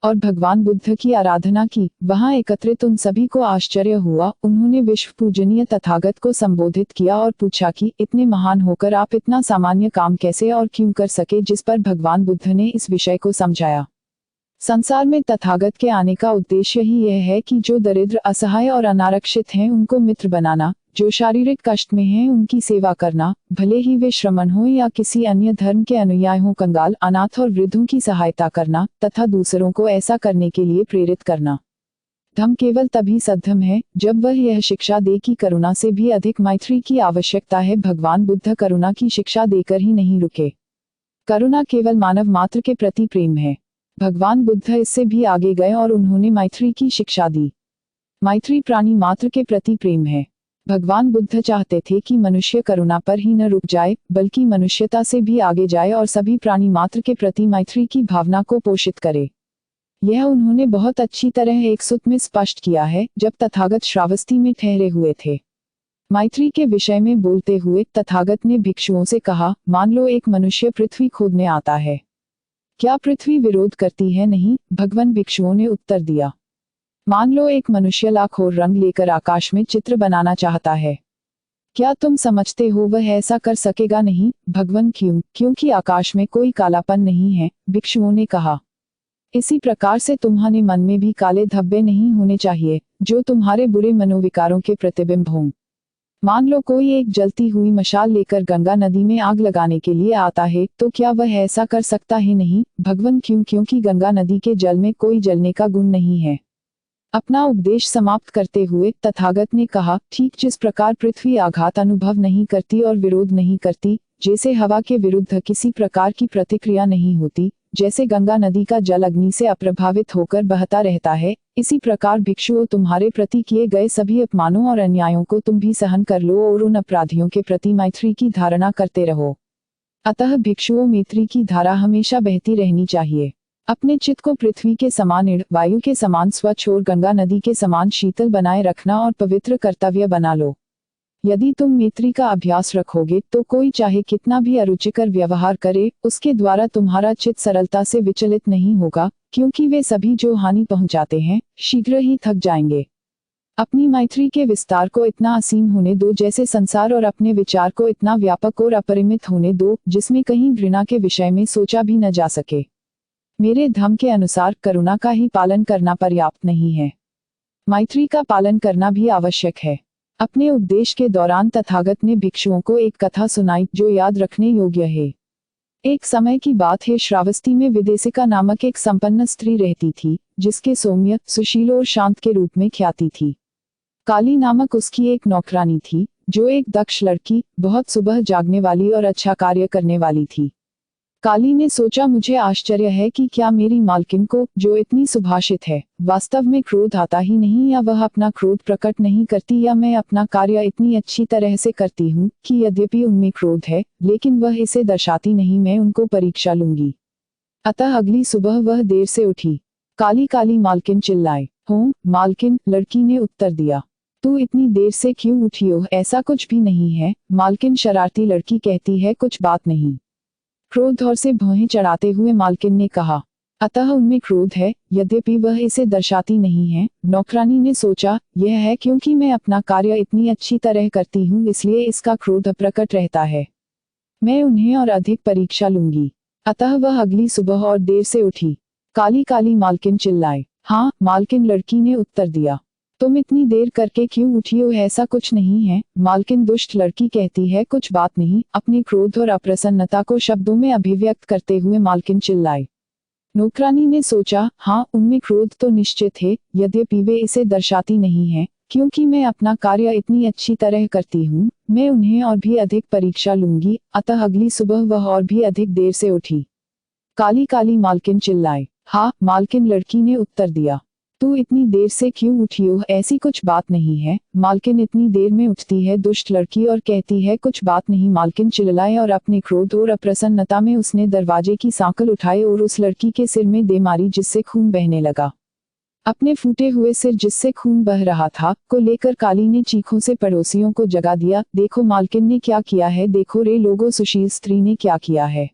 Speaker 1: और भगवान बुद्ध की आराधना की। वहां एकत्रित उन सभी को आश्चर्य हुआ। उन्होंने विश्व पूजनीय तथागत को संबोधित किया और पूछा कि इतने महान होकर आप इतना सामान्य काम कैसे और क्यों कर सके? जिस पर भगवान बुद्ध ने इस विषय को समझाया। संसार में तथागत के आने का उद्देश्य ही यह है कि जो दरिद्र, असहाय और अनारक्षित हैं उनको मित्र बनाना, जो शारीरिक कष्ट में हैं उनकी सेवा करना, भले ही वे श्रमण हो या किसी अन्य धर्म के अनुयायी हो, कंगाल, अनाथ और वृद्धों की सहायता करना तथा दूसरों को ऐसा करने के लिए प्रेरित करना। धम्म केवल तभी सद्धम्म है जब वह यह शिक्षा दे कि करुणा से भी अधिक मैत्री की आवश्यकता है। भगवान बुद्ध करुणा की शिक्षा देकर ही नहीं रुके। करुणा केवल मानव मात्र के प्रति प्रेम है। भगवान बुद्ध इससे भी आगे गए और उन्होंने मैत्री की शिक्षा दी। मैत्री प्राणी मात्र के प्रति प्रेम है। भगवान बुद्ध चाहते थे कि मनुष्य करुणा पर ही न रुक जाए बल्कि मनुष्यता से भी आगे जाए और सभी प्राणी मात्र के प्रति मैत्री की भावना को पोषित करे। यह उन्होंने बहुत अच्छी तरह एक सूत्र में स्पष्ट किया है जब तथागत श्रावस्ती में ठहरे हुए थे। मैत्री के विषय में बोलते हुए तथागत ने भिक्षुओं से कहा, मान लो एक मनुष्य पृथ्वी खोदने आता है, क्या पृथ्वी विरोध करती है? नहीं। भगवान भिक्षुओं ने उत्तर दिया। मान लो एक मनुष्य लाख और रंग लेकर आकाश में चित्र बनाना चाहता है, क्या तुम समझते हो वह ऐसा कर सकेगा? नहीं। भगवान क्यों? क्योंकि आकाश में कोई कालापन नहीं है। भिक्षुओं ने कहा, इसी प्रकार से तुम्हारे मन में भी काले धब्बे नहीं होने चाहिए जो तुम्हारे बुरे मनोविकारों के प्रतिबिंब हों। मान लो कोई एक जलती हुई मशाल लेकर गंगा नदी में आग लगाने के लिए आता है, तो क्या वह ऐसा कर सकता है? नहीं। भगवान क्यों? क्योंकि गंगा नदी के जल में कोई जलने का गुण नहीं है। अपना उपदेश समाप्त करते हुए तथागत ने कहा, ठीक जिस प्रकार पृथ्वी आघात अनुभव नहीं करती और विरोध नहीं करती, जैसे हवा के विरुद्ध किसी प्रकार की प्रतिक्रिया नहीं होती, जैसे गंगा नदी का जल अग्नि से अप्रभावित होकर बहता रहता है, इसी प्रकार भिक्षुओं तुम्हारे प्रति किए गए सभी अपमानों और अन्यायों को तुम भी सहन कर लो और उन अपराधियों के प्रति मैत्री की धारणा करते रहो। अतः भिक्षुओं मैत्री की धारा हमेशा बहती रहनी चाहिए। अपने चित्त को पृथ्वी के समान इड़, वायु के समान स्वच्छ और गंगा नदी के समान शीतल बनाए रखना और पवित्र कर्तव्य बना लो। यदि तुम मैत्री का अभ्यास रखोगे तो कोई चाहे कितना भी अरुचिकर व्यवहार करे, उसके द्वारा तुम्हारा चित्त सरलता से विचलित नहीं होगा, क्योंकि वे सभी जो हानि पहुंचाते हैं शीघ्र ही थक जाएंगे। अपनी मैत्री के विस्तार को इतना असीम होने दो जैसे संसार, और अपने विचार को इतना व्यापक और अपरिमित होने दो जिसमें कहीं घृणा के विषय में सोचा भी न जा सके। मेरे धर्म के अनुसार करुणा का ही पालन करना पर्याप्त नहीं है, मैत्री का पालन करना भी आवश्यक है। अपने उपदेश के दौरान तथागत ने भिक्षुओं को एक कथा सुनाई जो याद रखने योग्य है। एक समय की बात है, श्रावस्ती में विदेशिका नामक एक संपन्न स्त्री रहती थी, जिसके सौम्य, सुशील और शांत के रूप में ख्याति थी। काली नामक उसकी एक नौकरानी थी, जो एक दक्ष लड़की, बहुत सुबह जागने वाली और अच्छा कार्य करने वाली थी। काली ने सोचा, मुझे आश्चर्य है कि क्या मेरी मालकिन को, जो इतनी सुभाषित है, वास्तव में क्रोध आता ही नहीं, या वह अपना क्रोध प्रकट नहीं करती, या मैं अपना कार्य इतनी अच्छी तरह से करती हूँ कि यद्यपि उनमें क्रोध है लेकिन वह इसे दर्शाती नहीं। मैं उनको परीक्षा लूंगी। अतः अगली सुबह वह देर से उठी। काली काली मालकिन चिल्लाए। हो मालकिन, लड़की ने उत्तर दिया, तू इतनी देर से क्यों उठी हो? ऐसा कुछ भी नहीं है मालकिन, शरारती लड़की कहती है, कुछ बात नहीं। क्रोध और से भौहें चढ़ाते हुए मालकिन ने कहा, अतः उनमें क्रोध है, यद्यपि वह इसे दर्शाती नहीं है। नौकरानी ने सोचा, यह है क्योंकि मैं अपना कार्य इतनी अच्छी तरह करती हूँ, इसलिए इसका क्रोध अप्रकट रहता है। मैं उन्हें और अधिक परीक्षा लूंगी। अतः वह अगली सुबह और देर से उठी। काली काली मालकिन चिल्लाए। हाँ मालकिन, लड़की ने उत्तर दिया, तुम इतनी देर करके क्यों उठी हो? ऐसा कुछ नहीं है मालकिन, दुष्ट लड़की कहती है, कुछ बात नहीं। अपने क्रोध और अप्रसन्नता को शब्दों में अभिव्यक्त करते हुए मालकिन चिल्लाई। नौकरानी ने सोचा, हाँ उनमें क्रोध तो निश्चित है, यद्यपि वे इसे दर्शाती नहीं है, क्योंकि मैं अपना कार्य इतनी अच्छी तरह करती हूँ। मैं उन्हें और भी अधिक परीक्षा लूंगी। अतः अगली सुबह वह और भी अधिक देर से उठी। काली काली मालकिन चिल्लाए। हाँ मालकिन, लड़की ने उत्तर दिया, तू इतनी देर से क्यों उठी हो? ऐसी कुछ बात नहीं है मालकिन, इतनी देर में उठती है दुष्ट लड़की और कहती है, कुछ बात नहीं। मालकिन चिल्लाए और अपने क्रोध और अप्रसन्नता में उसने दरवाजे की सांकल उठाई और उस लड़की के सिर में दे मारी, जिससे खून बहने लगा। अपने फूटे हुए सिर, जिससे खून बह रहा था, को लेकर काली ने चीखों से पड़ोसियों को जगा दिया। देखो मालकिन ने क्या किया है, देखो रे लोगों, सुशील स्त्री ने क्या किया है।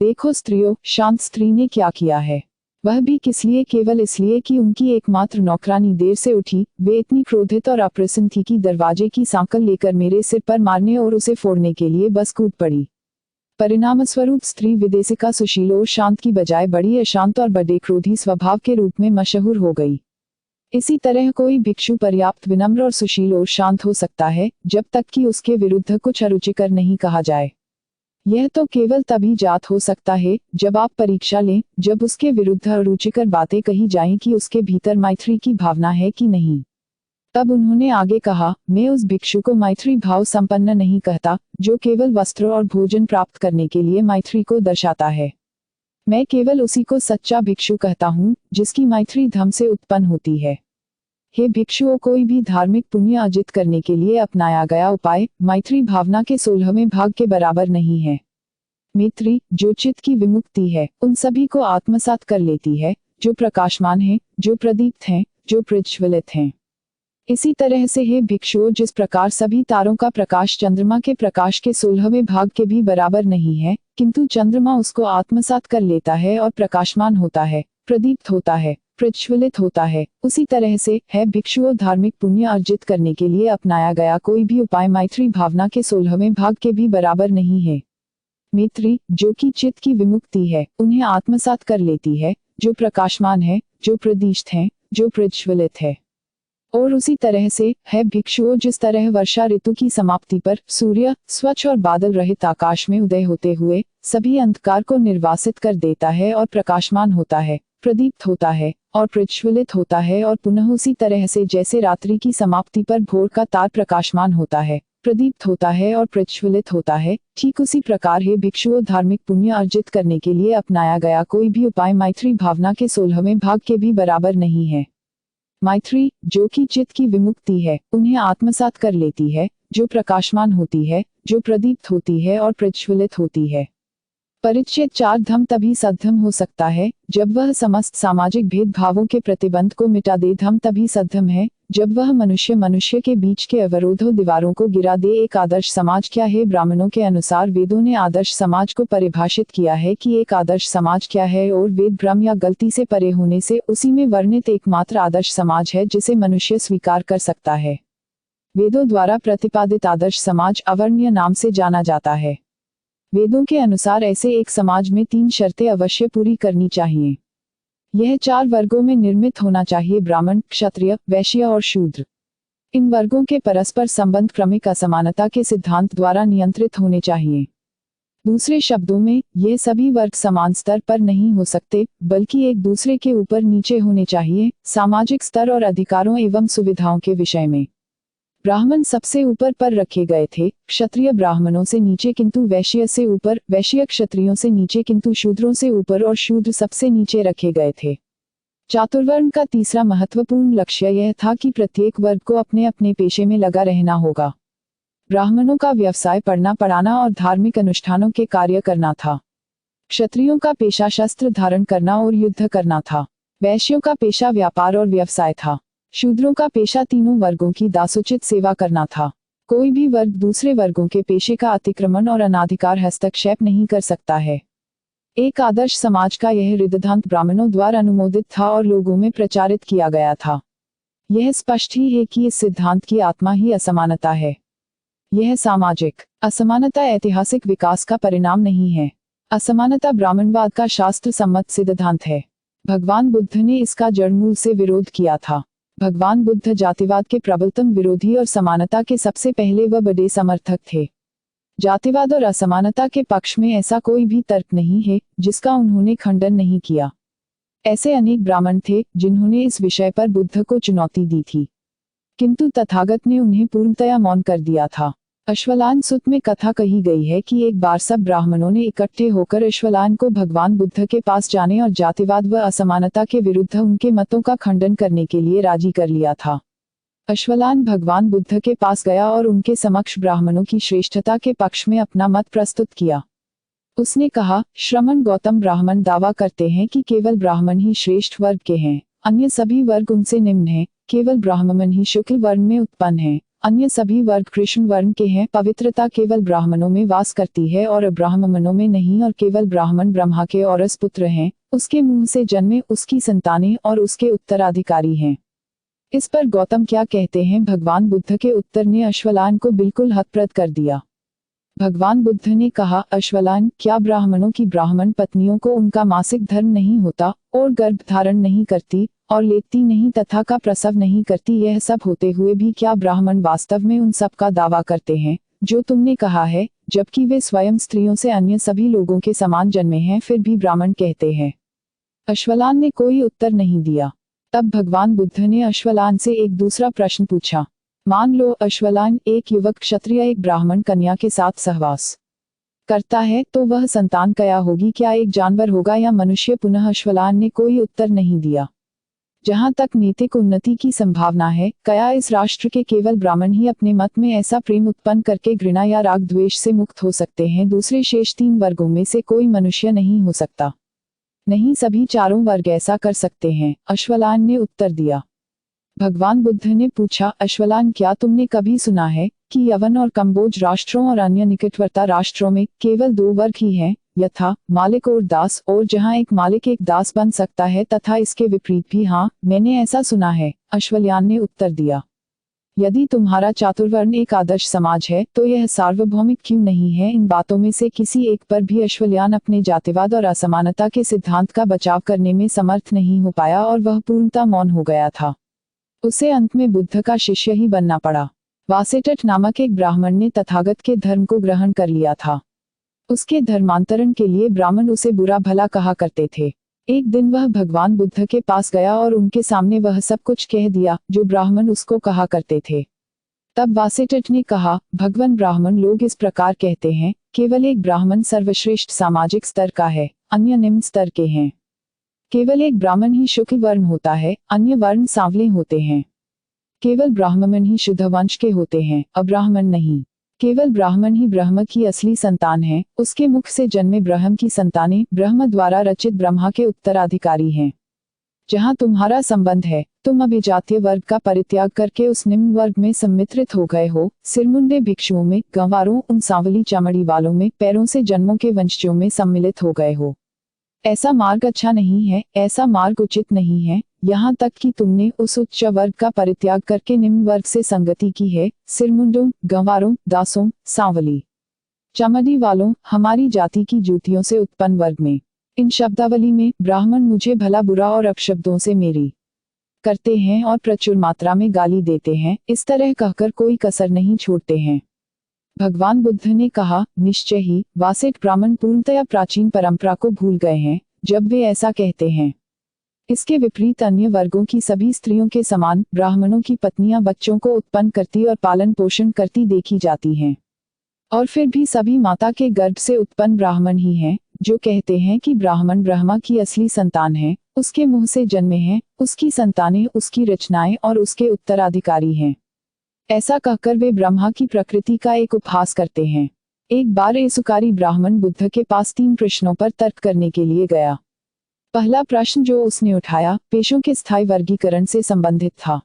Speaker 1: देखो स्त्रियों, शांत स्त्री ने क्या किया है। वह भी किस लिए? केवल इसलिए कि उनकी एकमात्र नौकरानी देर से उठी। वे इतनी क्रोधित और अप्रसन्न थी कि दरवाजे की सांकल लेकर मेरे सिर पर मारने और उसे फोड़ने के लिए बस कूद पड़ी। परिणामस्वरूप स्त्री विदेशिका सुशील और शांत की बजाय बड़ी अशांत और बड़े क्रोधी स्वभाव के रूप में मशहूर हो गई। इसी तरह कोई भिक्षु पर्याप्त विनम्र और सुशील और शांत हो सकता है जब तक कि उसके विरुद्ध कुछ अरुचिकर नहीं कहा जाए। यह तो केवल तभी जात हो सकता है जब आप परीक्षा लें, जब उसके विरुद्ध अरुचिकर बातें कही जाएं कि उसके भीतर मैत्री की भावना है कि नहीं। तब उन्होंने आगे कहा, मैं उस भिक्षु को मैत्री भाव संपन्न नहीं कहता जो केवल वस्त्र और भोजन प्राप्त करने के लिए मैत्री को दर्शाता है। मैं केवल उसी को सच्चा भिक्षु कहता हूँ जिसकी मैत्री धर्म से उत्पन्न होती है। हे भिक्षुओं, कोई भी धार्मिक पुण्य अर्जित करने के लिए अपनाया गया उपाय मैत्री भावना के 16वें भाग के बराबर नहीं है। मैत्री, जो चित्त की विमुक्ति है, उन सभी को आत्मसात कर लेती है जो प्रकाशमान है, जो प्रदीप्त हैं, जो प्रज्वलित हैं। इसी तरह से हे भिक्षुओं, जिस प्रकार सभी तारों का प्रकाश चंद्रमा के प्रकाश के 16वें भाग के भी बराबर नहीं है, किंतु चंद्रमा उसको आत्मसात कर लेता है और प्रकाशमान होता है, प्रदीप्त होता है, प्रज्वलित होता है, उसी तरह से है भिक्षुओं, धार्मिक पुण्य अर्जित करने के लिए अपनाया गया कोई भी उपाय मैत्री भावना के 16वें भाग के भी बराबर नहीं है। मैत्री, जो कि चित्त की विमुक्ति है, उन्हें आत्मसात कर लेती है, जो प्रकाशमान है, जो प्रदिष्ट है, जो प्रज्वलित है। और उसी तरह से है भिक्षुओं, जिस तरह वर्षा ऋतु की समाप्ति पर सूर्य स्वच्छ और बादल रहित आकाश में उदय होते हुए सभी अंधकार को निर्वासित कर देता है और प्रकाशमान होता है, प्रदीप्त होता है और प्रज्वलित होता है, और पुनः उसी तरह से जैसे रात्रि की समाप्ति पर भोर का तार प्रकाशमान होता है, प्रदीप्त होता है और प्रज्वलित होता है, ठीक उसी प्रकार है भिक्षुओं, धार्मिक पुण्य अर्जित करने के लिए अपनाया गया कोई भी उपाय मैत्री भावना के 16वें भाग के भी बराबर नहीं है। मैत्री, जो कि चित्त की विमुक्ति है, उन्हें आत्मसात कर लेती है, जो प्रकाशमान होती है, जो प्रदीप्त होती है और प्रज्वलित होती है। परिच्छेद 4 धम्म तभी सद्धम हो सकता है जब वह समस्त सामाजिक भेदभावों के प्रतिबंध को मिटा दे। धम्म तभी सद्धम है जब वह मनुष्य के बीच के अवरोधों दीवारों को गिरा दे। एक आदर्श समाज क्या है? ब्राह्मणों के अनुसार वेदों ने आदर्श समाज को परिभाषित किया है कि एक आदर्श समाज क्या है, और वेद भ्रम या गलती से परे होने से उसी में वर्णित एकमात्र आदर्श समाज है जिसे मनुष्य स्वीकार कर सकता है। वेदों द्वारा प्रतिपादित आदर्श समाज अवर्ण्य नाम से जाना जाता है। वेदों के अनुसार ऐसे एक समाज में 3 शर्तें अवश्य पूरी करनी चाहिए। यह 4 वर्गों में निर्मित होना चाहिए: ब्राह्मण, क्षत्रिय, वैश्य और शूद्र। इन वर्गों के परस्पर संबंध क्रमिक असमानता के सिद्धांत द्वारा नियंत्रित होने चाहिए। दूसरे शब्दों में, ये सभी वर्ग समान स्तर पर नहीं हो सकते, बल्कि एक दूसरे के ऊपर नीचे होने चाहिए, सामाजिक स्तर और अधिकारों एवं सुविधाओं के विषय में। ब्राह्मण सबसे ऊपर पर रखे गए थे, क्षत्रिय ब्राह्मणों से नीचे किंतु वैश्य से ऊपर, वैश्य क्षत्रियों से नीचे किंतु शूद्रों से ऊपर, और शूद्र सबसे नीचे रखे गए थे। चातुर्वर्ण का तीसरा महत्वपूर्ण लक्ष्य यह था कि प्रत्येक वर्ग को अपने अपने पेशे में लगा रहना होगा। ब्राह्मणों का व्यवसाय पढ़ना पढ़ाना और धार्मिक अनुष्ठानों के कार्य करना था। क्षत्रियों का पेशा शस्त्र धारण करना और युद्ध करना था। वैश्यों का पेशा व्यापार और व्यवसाय था। शूद्रों का पेशा तीनों वर्गों की दासोचित सेवा करना था। कोई भी वर्ग दूसरे वर्गों के पेशे का अतिक्रमण और अनाधिकार हस्तक्षेप नहीं कर सकता है। एक आदर्श समाज का यह सिद्धांत ब्राह्मणों द्वारा अनुमोदित था और लोगों में प्रचारित किया गया था। यह स्पष्ट ही है कि इस सिद्धांत की आत्मा ही असमानता है। यह सामाजिक असमानता ऐतिहासिक विकास का परिणाम नहीं है। असमानता ब्राह्मणवाद का शास्त्र सम्मत सिद्धांत है। भगवान बुद्ध ने इसका जड़मूल से विरोध किया था। भगवान बुद्ध जातिवाद के प्रबलतम विरोधी और समानता के सबसे पहले व बड़े समर्थक थे। जातिवाद और असमानता के पक्ष में ऐसा कोई भी तर्क नहीं है जिसका उन्होंने खंडन नहीं किया। ऐसे अनेक ब्राह्मण थे जिन्होंने इस विषय पर बुद्ध को चुनौती दी थी, किंतु तथागत ने उन्हें पूर्णतया मौन कर दिया था। अश्वलायन सुत्त में कथा कही गई है कि एक बार सब ब्राह्मणों ने इकट्ठे होकर अश्वलायन को भगवान बुद्ध के पास जाने और जातिवाद व असमानता के विरुद्ध उनके मतों का खंडन करने के लिए राजी कर लिया था। अश्वलायन भगवान बुद्ध के पास गया और उनके समक्ष ब्राह्मणों की श्रेष्ठता के पक्ष में अपना मत प्रस्तुत किया। उसने कहा, श्रमण गौतम ब्राह्मण दावा करते हैं कि केवल ब्राह्मण ही श्रेष्ठ वर्ग के हैं, अन्य सभी वर्ग उनसे निम्न हैं। केवल ब्राह्मण ही शुक्ल वर्ण में उत्पन्न है, अन्य सभी वर्ग कृष्ण वर्ण के हैं। पवित्रता केवल ब्राह्मणों में वास करती है और अब्राह्मणों में नहीं, और केवल ब्राह्मण ब्रह्मा के औरस पुत्र हैं, उसके मुंह से जन्मे, उसकी संतानें और उसके उत्तराधिकारी हैं। इस पर गौतम क्या कहते हैं? भगवान बुद्ध के उत्तर ने अश्वलायन को बिल्कुल हतप्रद कर दिया। भगवान बुद्ध ने कहा, अश्वलायन, क्या ब्राह्मणों की ब्राह्मण पत्नियों को उनका मासिक धर्म नहीं होता और गर्भ धारण नहीं करती और लेटती नहीं तथा का प्रसव नहीं करती? यह सब होते हुए भी क्या ब्राह्मण वास्तव में उन सब का दावा करते हैं जो तुमने कहा है, जबकि वे स्वयं स्त्रियों से अन्य सभी लोगों के समान जन्मे हैं, फिर भी ब्राह्मण कहते हैं? अश्वलायन ने कोई उत्तर नहीं दिया। तब भगवान बुद्ध ने अश्वलायन से एक दूसरा प्रश्न पूछा। मान लो अश्वलायन, एक युवक क्षत्रिय एक ब्राह्मण कन्या के साथ सहवास करता है, तो वह संतान क्या होगी? क्या एक जानवर होगा या मनुष्य? पुनः अश्वलायन ने कोई उत्तर नहीं दिया। जहाँ तक नैतिक उन्नति की संभावना है, क्या इस राष्ट्र के केवल ब्राह्मण ही अपने मत में ऐसा प्रेम उत्पन्न करके घृणा या राग द्वेष से मुक्त हो सकते हैं? दूसरे शेष 3 वर्गों में से कोई मनुष्य नहीं हो सकता। नहीं, सभी चारों वर्ग ऐसा कर सकते हैं, अश्वलायन ने उत्तर दिया। भगवान बुद्ध ने पूछा, अश्वलायन, क्या तुमने कभी सुना है कि यवन और कंबोज राष्ट्रों और अन्य निकटवर्ती राष्ट्रों में केवल 2 वर्ग ही हैं, यथा मालिक और दास, और जहां एक मालिक एक दास बन सकता है, तथा इसके विपरीत भी? हाँ, मैंने ऐसा सुना है, अश्वलायन ने उत्तर दिया। यदि तुम्हारा चातुर्वर्ण एक आदर्श समाज है, तो यह सार्वभौमिक क्यों नहीं है? इन बातों में से किसी एक पर भी अश्वलायन अपने जातिवाद और असमानता के सिद्धांत का बचाव करने में समर्थ नहीं हो पाया और वह पूर्णतः मौन हो गया था। उसे अंत में बुद्ध का शिष्य ही बनना पड़ा। वासेटट नामक एक ब्राह्मण ने तथागत के धर्म को ग्रहण कर लिया था। उसके धर्मांतरण के लिए ब्राह्मण उसे बुरा भला कहा करते थे। एक दिन वह भगवान बुद्ध के पास गया और उनके सामने वह सब कुछ कह दिया जो ब्राह्मण उसको कहा करते थे। तब वासेटट ने कहा, भगवान, ब्राह्मण लोग इस प्रकार कहते हैं, केवल एक ब्राह्मण सर्वश्रेष्ठ सामाजिक स्तर का है, अन्य निम्न स्तर के हैं। केवल एक ब्राह्मण ही शुक्ल वर्ण होता है, अन्य वर्ण सांवले होते हैं। केवल ब्राह्मण ही शुद्ध वंश के होते हैं, अब्राह्मण नहीं। केवल ब्राह्मण ही ब्रह्म की असली संतान है, उसके मुख से जन्मे ब्रह्म की संतानें ब्रह्म द्वारा रचित ब्रह्मा के उत्तराधिकारी हैं। जहाँ तुम्हारा संबंध है, तुम अभिजातीय वर्ग का परित्याग करके उस निम्न वर्ग में सम्मिलित हो गए हो, सिरमुंडे भिक्षुओं में, गंवारों, उन सांवली चमड़ी वालों में, पैरों से जन्मों के वंशजों में सम्मिलित हो गए हो। ऐसा मार्ग अच्छा नहीं है, ऐसा मार्ग उचित नहीं है, यहाँ तक कि तुमने उस उच्च वर्ग का परित्याग करके निम्न वर्ग से संगति की है, सिरमुंडों, गंवारों, दासों, सांवली चमड़ी वालों, हमारी जाति की जूतियों से उत्पन्न वर्ग में। इन शब्दावली में ब्राह्मण मुझे भला बुरा और अपशब्दों से मेरी करते हैं और प्रचुर मात्रा में गाली देते हैं, इस तरह कहकर कोई कसर नहीं छोड़ते हैं। भगवान बुद्ध ने कहा, निश्चय ही वासेट ब्राह्मण पूर्णतया प्राचीन परंपरा को भूल गए हैं जब वे ऐसा कहते हैं। इसके विपरीत अन्य वर्गों की सभी स्त्रियों के समान ब्राह्मणों की पत्नियां बच्चों को उत्पन्न करती और पालन पोषण करती देखी जाती हैं। और फिर भी सभी माता के गर्भ से उत्पन्न ब्राह्मण ही हैं, जो कहते हैं कि ब्राह्मण ब्रह्मा की असली संतान है, उसके मुंह से जन्मे हैं, उसकी संतानें उसकी रचनाएं और उसके उत्तराधिकारी हैं। ऐसा कहकर वे ब्रह्मा की प्रकृति का एक उपहास करते हैं। एक बार एक सुकारी ब्राह्मण बुद्ध के पास 3 प्रश्नों पर तर्क करने के लिए गया। पहला प्रश्न जो उसने उठाया, पेशों के स्थायी वर्गीकरण से संबंधित था।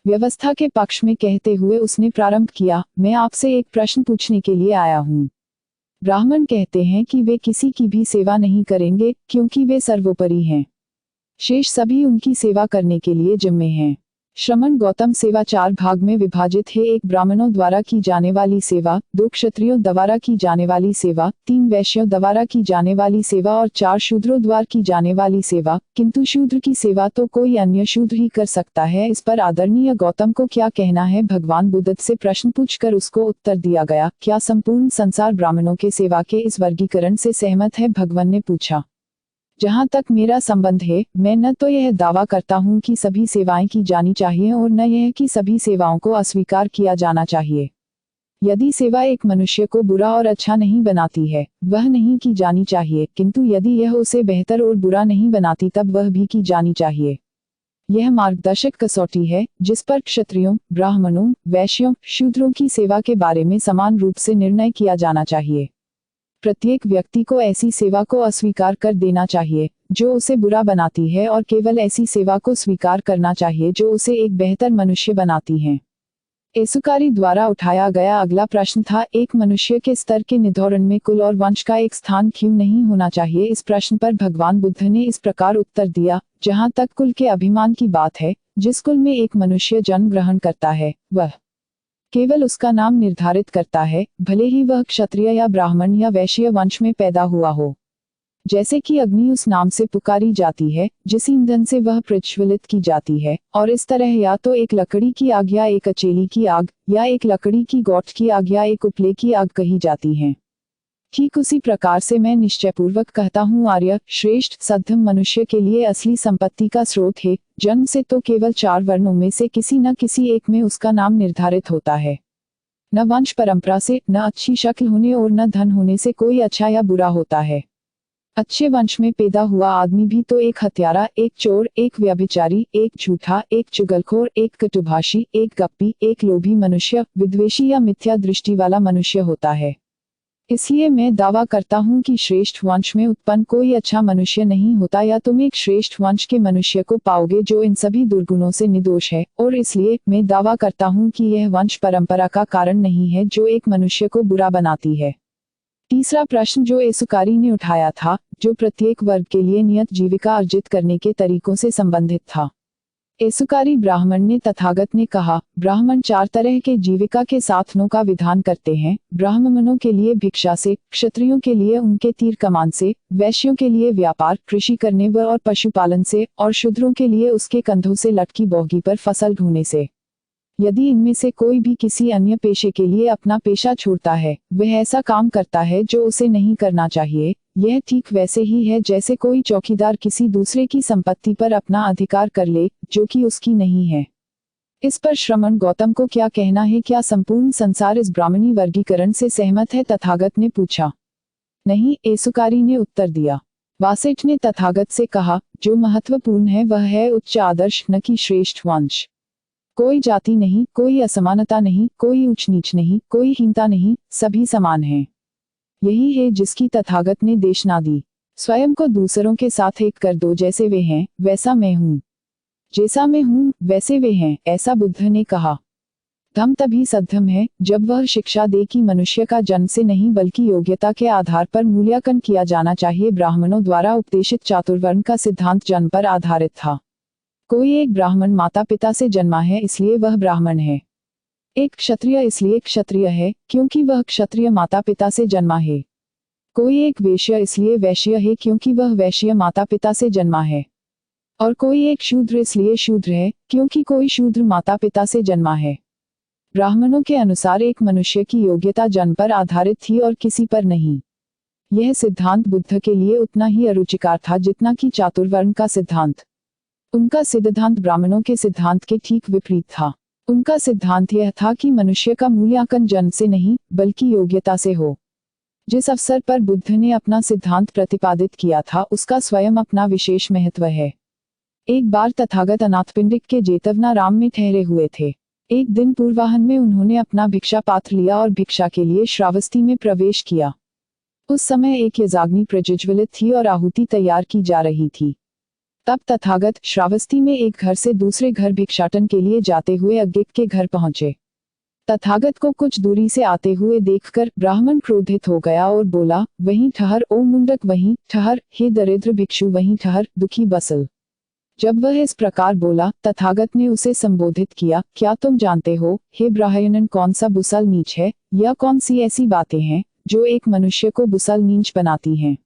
Speaker 1: व्यवस्था के पक्ष में कहते हुए उसने प्रारंभ किया, मैं आपसे एक प्रश्न पूछने के लिए आया हूँ। ब्राह्मण कहते हैं कि वे किसी की भी सेवा नहीं करेंगे, क्योंकि वे सर्वोपरि हैं। शेष सभी उनकी सेवा करने के लिए जिम्मे हैं। श्रमण गौतम सेवा 4 भाग में विभाजित है। 1 ब्राह्मणों द्वारा की जाने वाली सेवा, 2 क्षत्रियों द्वारा की जाने वाली सेवा, 3 वैश्यों द्वारा की जाने वाली सेवा और 4 शूद्रों द्वारा की जाने वाली सेवा। किंतु शूद्र की सेवा तो कोई अन्य शूद्र ही कर सकता है। इस पर आदरणीय गौतम को क्या कहना है? भगवान बुद्ध से प्रश्न पूछकर उसको उत्तर दिया गया, क्या संपूर्ण संसार ब्राह्मणों के सेवा के इस वर्गीकरण से सहमत है? भगवान ने पूछा, जहाँ तक मेरा संबंध है, मैं न तो यह दावा करता हूँ कि सभी सेवाएं की जानी चाहिए और न यह कि सभी सेवाओं को अस्वीकार किया जाना चाहिए। यदि सेवा एक मनुष्य को बुरा और अच्छा नहीं बनाती है, वह नहीं की जानी चाहिए, किंतु यदि यह उसे बेहतर और बुरा नहीं बनाती तब वह भी की जानी चाहिए। यह मार्गदर्शक कसौटी है जिस पर क्षत्रियों, ब्राह्मणों, वैश्यों, शूद्रों की सेवा के बारे में समान रूप से निर्णय किया जाना चाहिए। प्रत्येक व्यक्ति को ऐसी सेवा को अस्वीकार कर देना चाहिए जो उसे बुरा बनाती है और केवल ऐसी सेवा को स्वीकार करना चाहिए जो उसे एक बेहतर मनुष्य बनाती है। एसुकारी द्वारा उठाया गया अगला प्रश्न था, एक मनुष्य के स्तर के निर्धारण में कुल और वंश का एक स्थान क्यों नहीं होना चाहिए? इस प्रश्न पर भगवान बुद्ध ने इस प्रकार उत्तर दिया, जहाँ तक कुल के अभिमान की बात है, जिस कुल में एक मनुष्य जन्म ग्रहण करता है, वह केवल उसका नाम निर्धारित करता है, भले ही वह क्षत्रिय या ब्राह्मण या वैश्य वंश में पैदा हुआ हो। जैसे कि अग्नि उस नाम से पुकारी जाती है जिस ईंधन से वह प्रज्वलित की जाती है, और इस तरह या तो एक लकड़ी की आग या एक अचेली की आग या एक लकड़ी की गौठ की आग या एक उपले की आग कही जाती है। ठीक उसी प्रकार से मैं निश्चयपूर्वक कहता हूँ, आर्य श्रेष्ठ सद्धम मनुष्य के लिए असली संपत्ति का स्रोत है। जन्म से तो केवल 4 वर्णों में से किसी न किसी एक में उसका नाम निर्धारित होता है। न वंश परंपरा से, न अच्छी शक्ल होने और न धन होने से कोई अच्छा या बुरा होता है। अच्छे वंश में पैदा हुआ आदमी भी तो एक हत्यारा, एक चोर, एक व्यभिचारी, एक झूठा, एक चुगलखोर, एक कटुभाषी, एक गप्पी, एक लोभी मनुष्य, विद्वेषी या मिथ्या दृष्टि वाला मनुष्य होता है। इसलिए मैं दावा करता हूँ कि श्रेष्ठ वंश में उत्पन्न कोई अच्छा मनुष्य नहीं होता, या तुम एक श्रेष्ठ वंश के मनुष्य को पाओगे जो इन सभी दुर्गुणों से निर्दोष है, और इसलिए मैं दावा करता हूँ कि यह वंश परंपरा का कारण नहीं है जो एक मनुष्य को बुरा बनाती है। तीसरा प्रश्न जो एसुकारी ने उठाया था, जो प्रत्येक वर्ग के लिए नियत जीविका अर्जित करने के तरीकों से संबंधित था। एसुकारी ब्राह्मण ने तथागत ने कहा, ब्राह्मण 4 तरह के जीविका के साधनों का विधान करते हैं। ब्राह्मणों के लिए भिक्षा से, क्षत्रियों के लिए उनके तीर कमान से, वैश्यों के लिए व्यापार, कृषि करने व और पशुपालन से, और शूद्रों के लिए उसके कंधों से लटकी बोगी पर फसल ढूंढने से। यदि इनमें से कोई भी किसी अन्य पेशे के लिए अपना पेशा छोड़ता है, वह ऐसा काम करता है जो उसे नहीं करना चाहिए। यह ठीक वैसे ही है जैसे कोई चौकीदार किसी दूसरे की संपत्ति पर अपना अधिकार कर ले जो कि उसकी नहीं है। इस पर श्रमण गौतम को क्या कहना है? क्या संपूर्ण संसार इस ब्राह्मणी वर्गीकरण से सहमत है? तथागत ने पूछा। नहीं, एसुकारी ने उत्तर दिया। वासेठ ने तथागत से कहा, जो महत्वपूर्ण है वह है उच्च आदर्श, न कि श्रेष्ठ वंश। कोई जाति नहीं, कोई असमानता नहीं, कोई ऊंच नीच नहीं, कोई हीनता नहीं, सभी समान हैं। यही है जिसकी तथागत ने देशना दी। स्वयं को दूसरों के साथ एक कर दो, जैसे वे हैं वैसा मैं हूँ। जैसा मैं हूँ वैसे वे हैं, ऐसा बुद्ध ने कहा। धम्म तभी सद्धम है जब वह शिक्षा दे कि मनुष्य का जन्म से नहीं बल्कि योग्यता के आधार पर मूल्यांकन किया जाना चाहिए। ब्राह्मणों द्वारा उपदेशित चातुर्वर्ण का सिद्धांत जन्म पर आधारित था। कोई एक ब्राह्मण माता पिता से जन्मा है इसलिए वह ब्राह्मण है। एक क्षत्रिय इसलिए क्षत्रिय है क्योंकि वह क्षत्रिय माता पिता से जन्मा है। कोई एक वैश्य इसलिए वैश्य है क्योंकि वह वैश्य माता पिता से जन्मा है। और कोई एक शूद्र इसलिए शूद्र है क्योंकि कोई शूद्र माता पिता से जन्मा है। ब्राह्मणों के अनुसार एक मनुष्य की योग्यता जन्म पर आधारित थी और किसी पर नहीं। यह सिद्धांत बुद्ध के लिए उतना ही अरुचिकर था जितना कि चातुर्वर्ण का सिद्धांत। उनका सिद्धांत ब्राह्मणों के सिद्धांत के ठीक विपरीत था। उनका सिद्धांत यह था कि मनुष्य का मूल्यांकन जन्म से नहीं बल्कि योग्यता से हो। जिस अवसर पर बुद्ध ने अपना सिद्धांत प्रतिपादित किया था उसका स्वयं अपना विशेष महत्व है। एक बार तथागत अनाथपिंडिक के जेतवनाराम में ठहरे हुए थे। एक दिन पूर्वाह्न में उन्होंने अपना भिक्षा पात्र लिया और भिक्षा के लिए श्रावस्ती में प्रवेश किया। उस समय एक यज्ञाग्नि प्रज्वलित थी और आहुति तैयार की जा रही थी। तब तथागत श्रावस्ती में एक घर से दूसरे घर भिक्षाटन के लिए जाते हुए अज्ञिक के घर पहुंचे। तथागत को कुछ दूरी से आते हुए देखकर ब्राह्मण क्रोधित हो गया और बोला, वहीं ठहर ओ मुंडक, वहीं ठहर, हे दरिद्र भिक्षु वहीं ठहर, दुखी बसल। जब वह इस प्रकार बोला तथागत ने उसे संबोधित किया, क्या तुम जानते हो हे ब्राह्मण कौन सा बुसल नीच है, या कौन सी ऐसी बातें हैं जो एक मनुष्य को बुसल नीच बनाती हैं?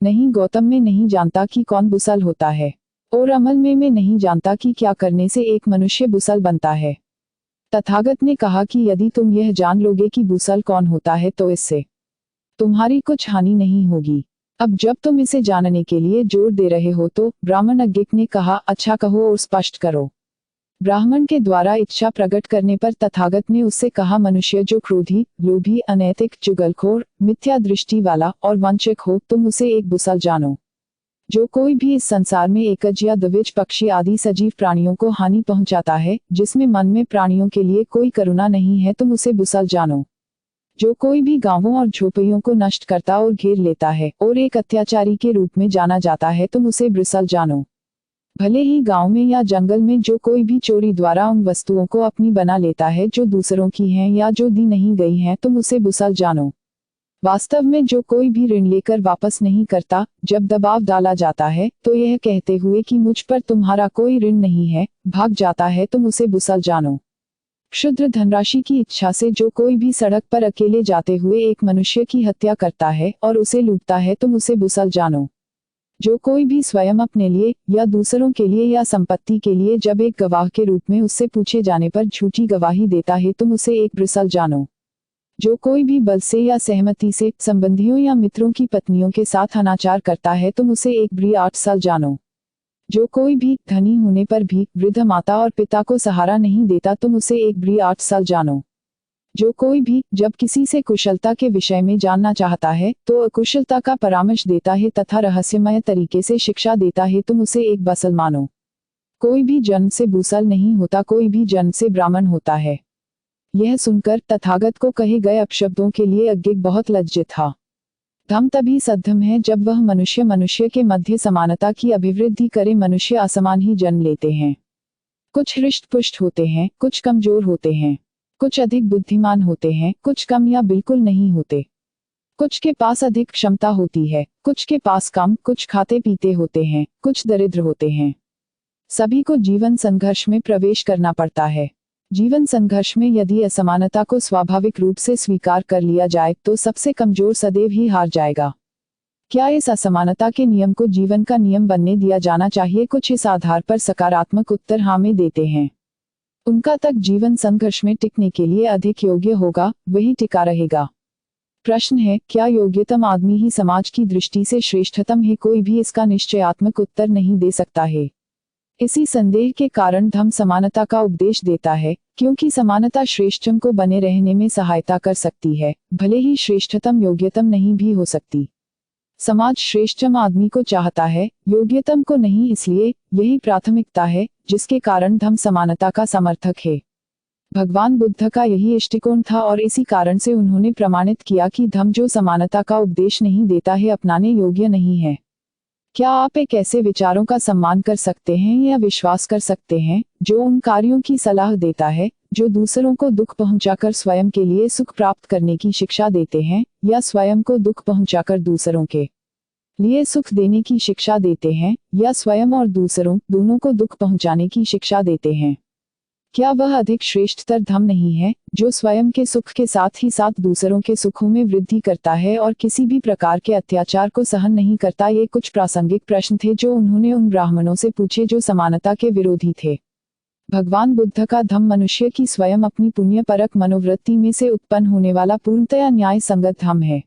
Speaker 1: नहीं गौतम, में नहीं जानता कि कौन बुसल होता है, और अमल में मैं नहीं जानता कि क्या करने से एक मनुष्य बुसल बनता है। तथागत ने कहा कि यदि तुम यह जान लोगे कि बुसल कौन होता है तो इससे तुम्हारी कुछ हानि नहीं होगी। अब जब तुम इसे जानने के लिए जोर दे रहे हो तो ब्राह्मण अज्ञिक ने कहा, अच्छा कहो और स्पष्ट करो। ब्राह्मण के द्वारा इच्छा प्रकट करने पर तथागत ने उससे कहा, मनुष्य जो क्रोधी, लोभी, अनैतिक, चुगलखोर, मिथ्या दृष्टि वाला और वंचक हो तुम उसे एक बुसल जानो। जो कोई भी इस संसार में एकज या द्विज पक्षी आदि सजीव प्राणियों को हानि पहुंचाता है, जिसमें मन में प्राणियों के लिए कोई करुणा नहीं है, तुम उसे बुसल जानो। जो कोई भी गांवों और झोपड़ियों को नष्ट करता और घेर लेता है और एक अत्याचारी के रूप में जाना जाता है, तुम उसे बुसल जानो। भले ही गांव में या जंगल में जो कोई भी चोरी द्वारा उन वस्तुओं को अपनी बना लेता है जो दूसरों की हैं या जो दी नहीं गई हैं, तुम उसे बुसल जानो। वास्तव में जो कोई भी ऋण लेकर वापस नहीं करता, जब दबाव डाला जाता है तो यह कहते हुए कि मुझ पर तुम्हारा कोई ऋण नहीं है, भाग जाता है, तुम उसे बुसल जानो। क्षुद्र धनराशि की इच्छा से जो कोई भी सड़क पर अकेले जाते हुए एक मनुष्य की हत्या करता है और उसे लूटता है, तुम उसे बुसल जानो। जो कोई भी स्वयं अपने लिए या दूसरों के लिए या संपत्ति के लिए जब एक गवाह के रूप में उससे पूछे जाने पर झूठी गवाही देता है, तुम उसे एक बुसल जानो। जो कोई भी बल से या सहमति से संबंधियों या मित्रों की पत्नियों के साथ अनाचार करता है, तुम उसे एक बुसल जानो। जो कोई भी धनी होने पर भी वृद्ध माता और पिता को सहारा नहीं देता, तुम उसे एक बुसल जानो। जो कोई भी जब किसी से कुशलता के विषय में जानना चाहता है तो अकुशलता का परामर्श देता है तथा रहस्यमय तरीके से शिक्षा देता है, तुम उसे एक बुसल मानो। कोई भी जन्म से बुसल नहीं होता, कोई भी जन्म से ब्राह्मण होता है। यह सुनकर तथागत को कहे गए अपशब्दों के लिए अज्ञिक बहुत लज्जित था। धम्म तभी सद्धम है जब वह मनुष्य के मध्य समानता की अभिवृद्धि करे। मनुष्य असमान ही जन्म लेते हैं। कुछ हृष्ट पुष्ट होते हैं, कुछ कमजोर होते हैं, कुछ अधिक बुद्धिमान होते हैं, कुछ कम या बिल्कुल नहीं होते। कुछ के पास अधिक क्षमता होती है, कुछ के पास कम, कुछ खाते पीते होते हैं, कुछ दरिद्र होते हैं। सभी को जीवन संघर्ष में प्रवेश करना पड़ता है। जीवन संघर्ष में यदि असमानता को स्वाभाविक रूप से स्वीकार कर लिया जाए तो सबसे कमजोर सदैव ही हार जाएगा। क्या इस असमानता के नियम को जीवन का नियम बनने दिया जाना चाहिए? कुछ इस आधार पर सकारात्मक उत्तर हाँ में देते हैं। उनका तक जीवन संघर्ष में टिकने के लिए अधिक योग्य होगा, वही टिका रहेगा। प्रश्न है, क्या योग्यतम आदमी ही समाज की दृष्टि से श्रेष्ठतम है? कोई भी इसका निश्चयात्मक उत्तर नहीं दे सकता है। इसी संदेह के कारण धम्म समानता का उपदेश देता है, क्योंकि समानता श्रेष्ठतम को बने रहने में सहायता कर सकती है, भले ही श्रेष्ठतम योग्यतम नहीं भी हो सकती। समाज श्रेष्ठतम आदमी को चाहता है, योग्यतम को नहीं, इसलिए यही प्राथमिकता है जिसके कारण धम्म समानता का समर्थक है। भगवान बुद्ध का यही दृष्टिकोण था और इसी कारण से उन्होंने प्रमाणित किया कि धम्म जो समानता का उपदेश नहीं देता है अपनाने योग्य नहीं है। क्या आप एक ऐसे विचारों का सम्मान कर सकते हैं या विश्वास कर सकते हैं जो उन कार्यों की सलाह देता है जो दूसरों को दुख पहुंचाकर स्वयं के लिए सुख प्राप्त करने की शिक्षा देते हैं, या स्वयं को दुख पहुंचाकर दूसरों के लिए सुख देने की शिक्षा देते हैं, या स्वयं और दूसरों दोनों को दुख पहुंचाने की शिक्षा देते हैं? क्या वह अधिक श्रेष्ठतर धर्म नहीं है जो स्वयं के सुख के साथ ही साथ दूसरों के सुखों में वृद्धि करता है और किसी भी प्रकार के अत्याचार को सहन नहीं करता? ये कुछ प्रासंगिक प्रश्न थे जो उन्होंने उन ब्राह्मणों से पूछे जो समानता के विरोधी थे। भगवान बुद्ध का धम्म मनुष्य की स्वयं अपनी पुण्य परक मनोवृत्ति में से उत्पन्न होने वाला पूर्णतया न्याय संगत धम्म है।